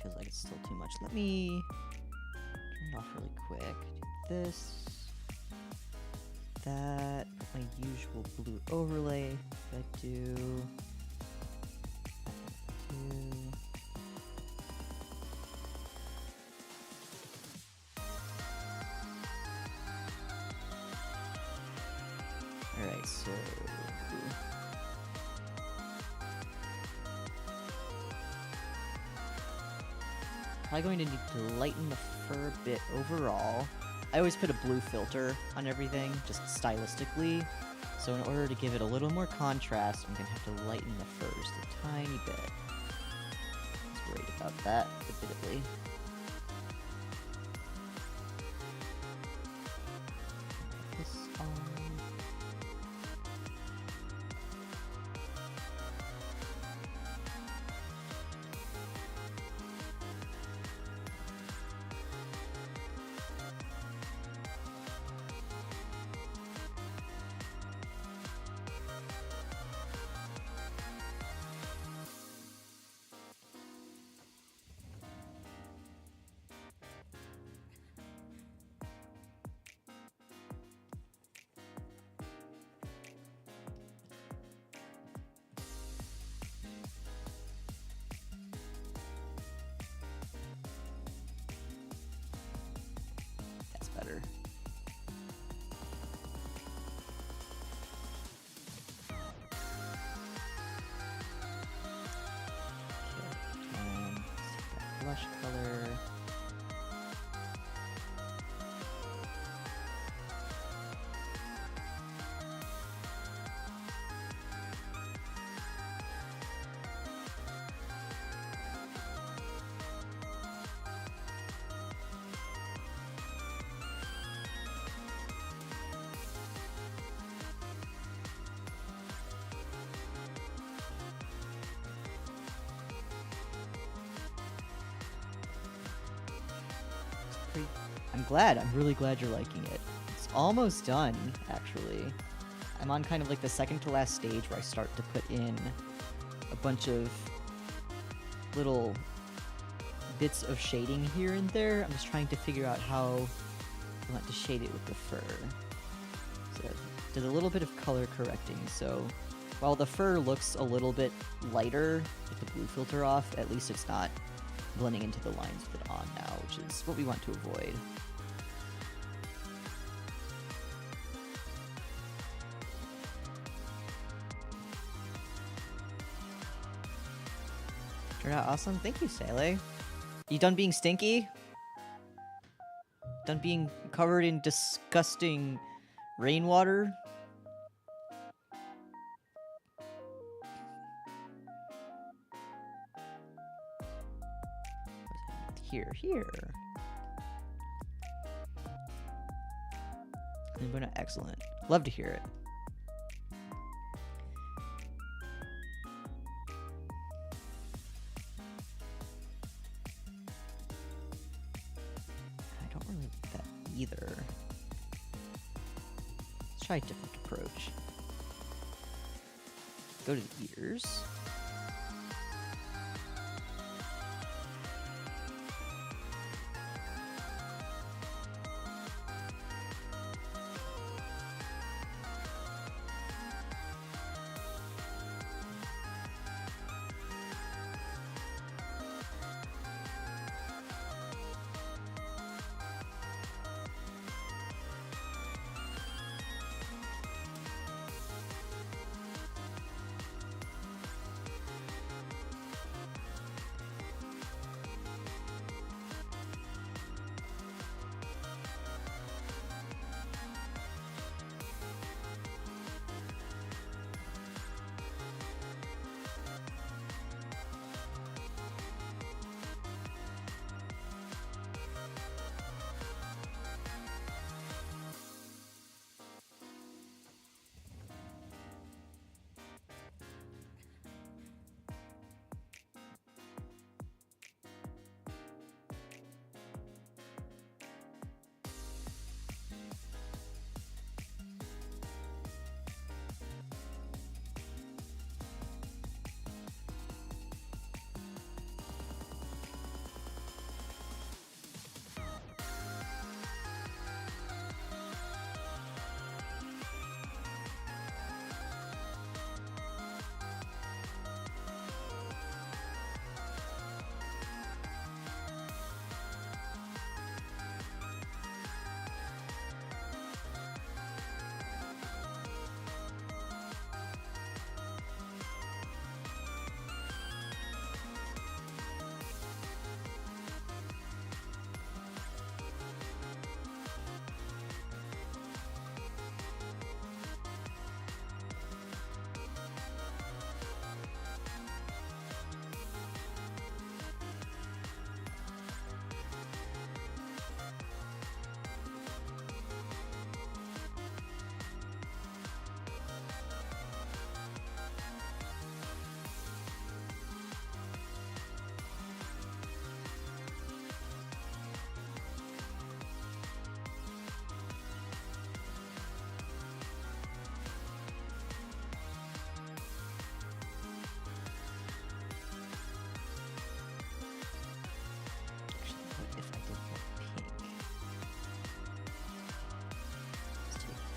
Feels like it's still too much. Let me turn it off really quick. Do this, that, my usual blue overlay. I do. Alright, so probably going to need to lighten the fur a bit overall. I always put a blue filter on everything, just stylistically. So in order to give it a little more contrast, I'm going to have to lighten the fur just a tiny bit. I was worried about that, admittedly. This on. Better. Okay, blush color. I'm glad. I'm really glad you're liking it. It's almost done, actually. I'm on kind of like the second to last stage where I start to put in a bunch of little bits of shading here and there. I'm just trying to figure out how I want to shade it with the fur. So I did a little bit of color correcting. So while the fur looks a little bit lighter with the blue filter off, at least it's not blending into the lines with it on now, which is what we want to avoid. Turned out awesome. Thank you, Sele. You done being stinky? Done being covered in disgusting rainwater? Here. Excellent. Love to hear it. I don't really like that either. Let's try a different approach. Go to the ears.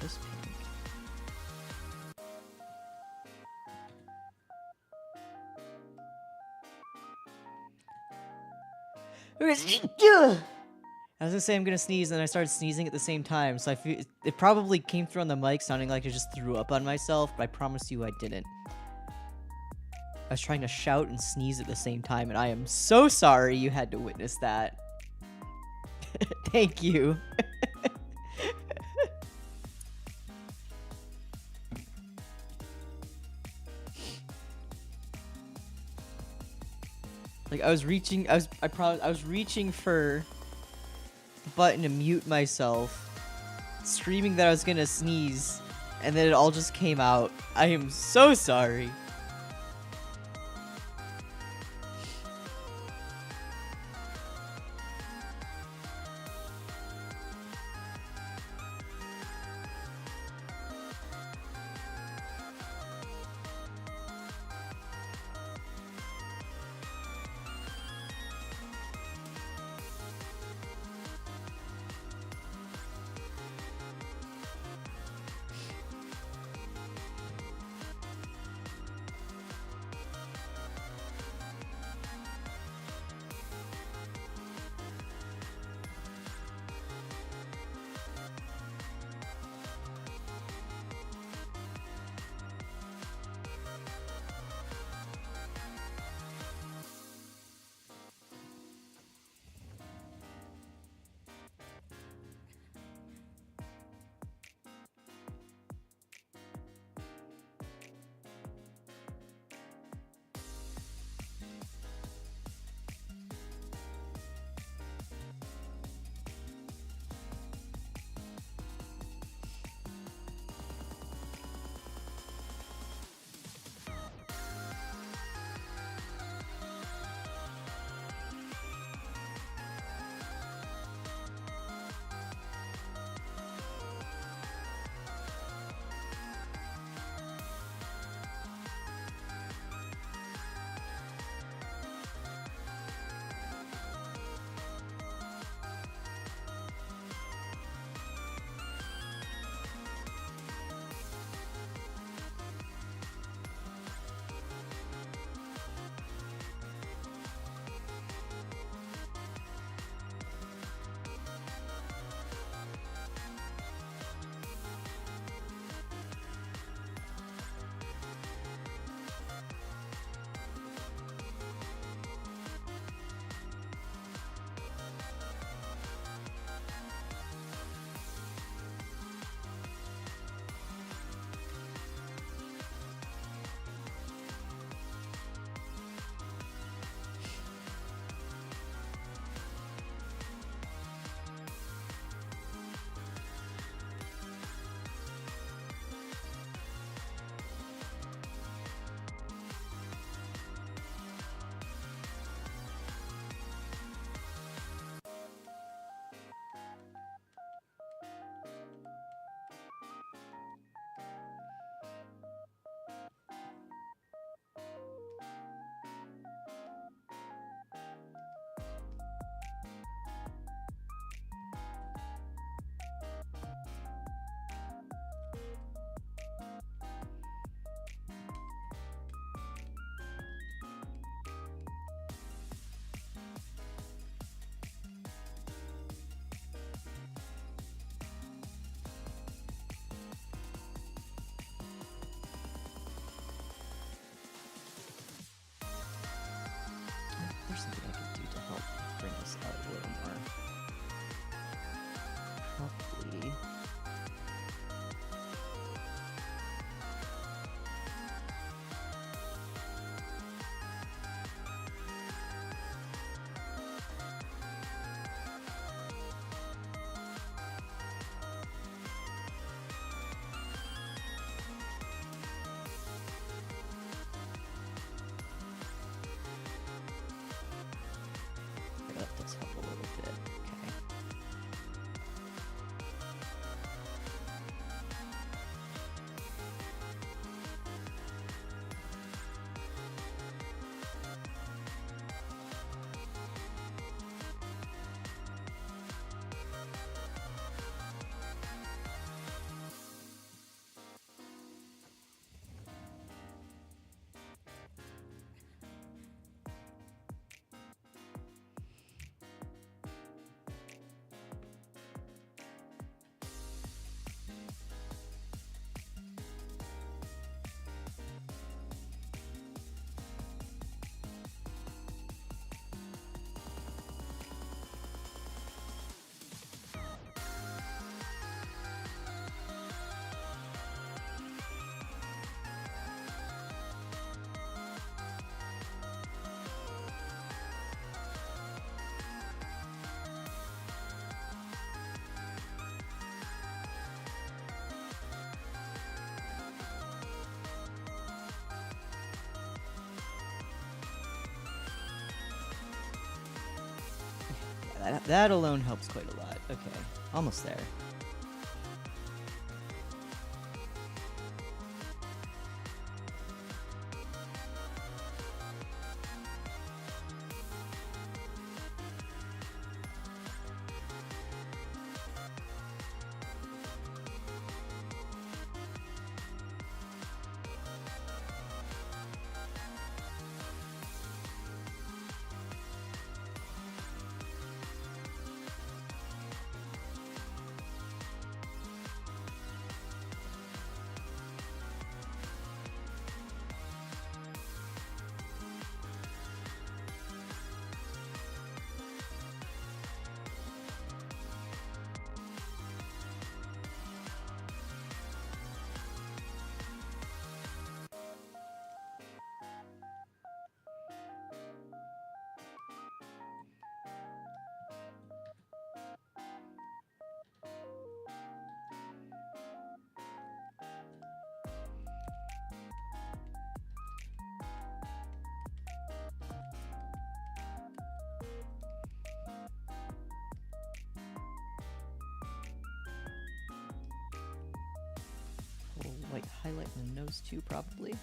this pink. I was gonna say I'm gonna sneeze, and I started sneezing at the same time, so I feel it probably came through on the mic sounding like I just threw up on myself, but I promise you I didn't. I was trying to shout and sneeze at the same time, and I am so sorry you had to witness that. Thank you. Like I was reaching for the button to mute myself, screaming that I was gonna sneeze, and then it all just came out. I am so sorry. that alone helps quite a lot. Okay, almost there. A little white highlight in the nose too, probably.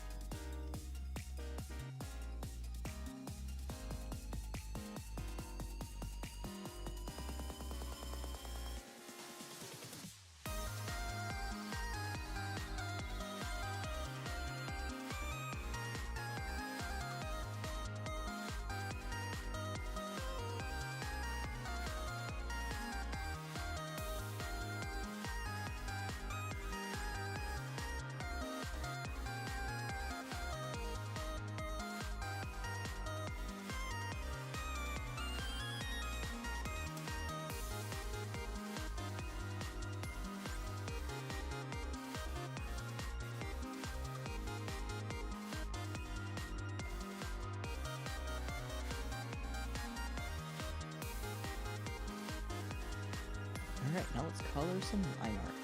Alright, now let's color some line art.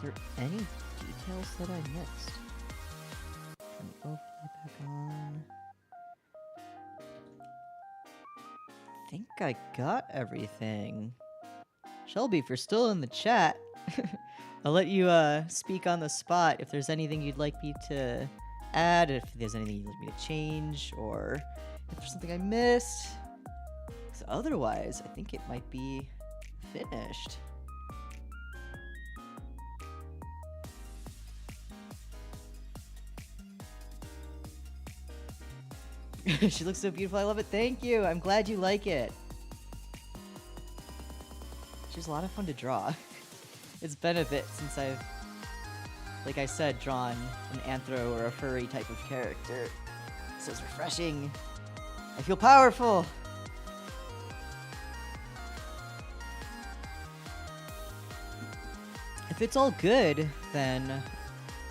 there any details that I missed? Turn the overlay back on. I think I got everything. Shelby, if you're still in the chat, I'll let you speak on the spot if there's anything you'd like me to add, if there's anything you'd like me to change, or if there's something I missed. 'Cause otherwise, I think it might be finished. She looks so beautiful. I love it. Thank you. I'm glad you like it. She's a lot of fun to draw. It's been a bit since I've, like I said, drawn an anthro or a furry type of character. So it's refreshing. I feel powerful. If it's all good, then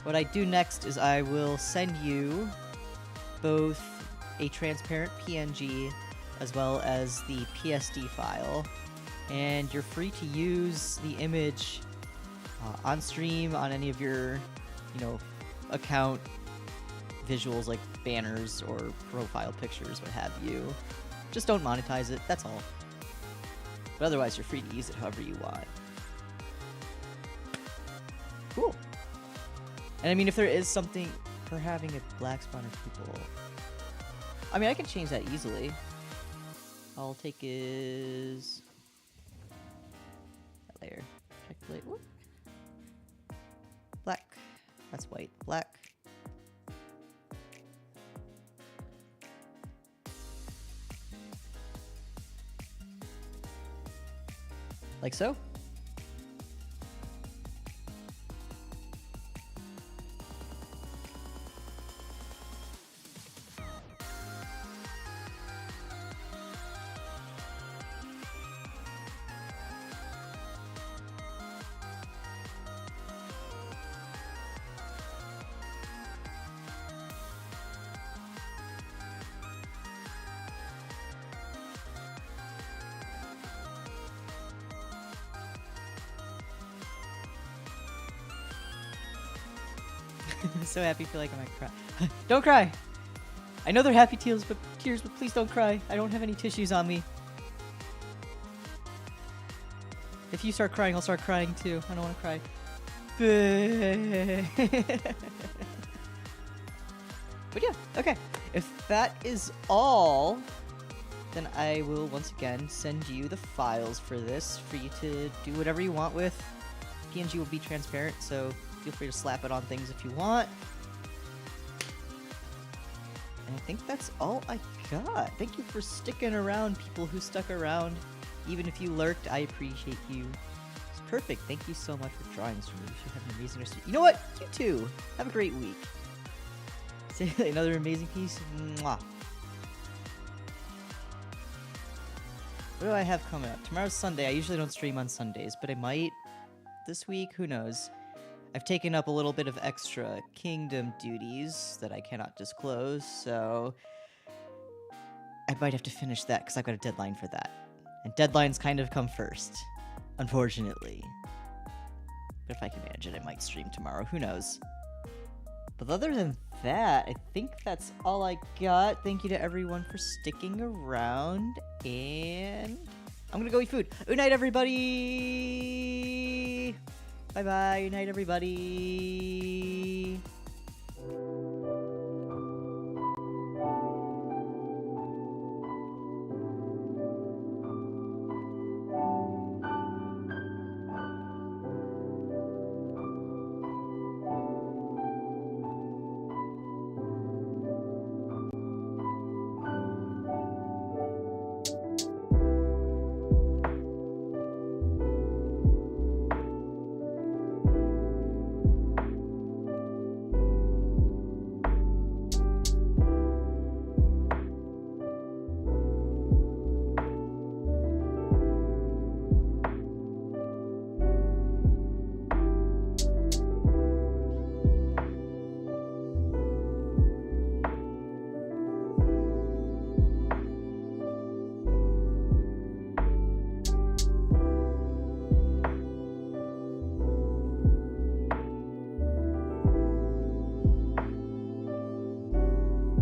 what I do next is I will send you both a transparent PNG as well as the PSD file, and you're free to use the image on stream, on any of your, account visuals like banners or profile pictures, what have you. Just don't monetize it, that's all. But otherwise, you're free to use it however you want. Cool. And I mean, if there is something for having a black spawner people, I mean, I can change that easily. I'll take his that layer. Check the layer. Whoop. Black. That's white. Black. Like so. I'm so happy, feel like I might cry. Don't cry! I know they're happy tears, but please don't cry. I don't have any tissues on me. If you start crying, I'll start crying too. I don't want to cry. But yeah, okay. If that is all, then I will once again send you the files for this for you to do whatever you want with. PNG will be transparent, so feel free to slap it on things if you want. And I think that's all I got. Thank you for sticking around, people who stuck around. Even if you lurked, I appreciate you. It's perfect. Thank you so much for drawing this for me. You should have an amazing rest of you know what? You too. Have a great week. Say another amazing piece. Mwah. What do I have coming up? Tomorrow's Sunday. I usually don't stream on Sundays, but I might this week. Who knows? I've taken up a little bit of extra kingdom duties that I cannot disclose, so I might have to finish that because I've got a deadline for that. And deadlines kind of come first, unfortunately. But if I can manage it, I might stream tomorrow. Who knows? But other than that, I think that's all I got. Thank you to everyone for sticking around, and I'm gonna go eat food. Good night, everybody! Bye-bye. Good night, everybody.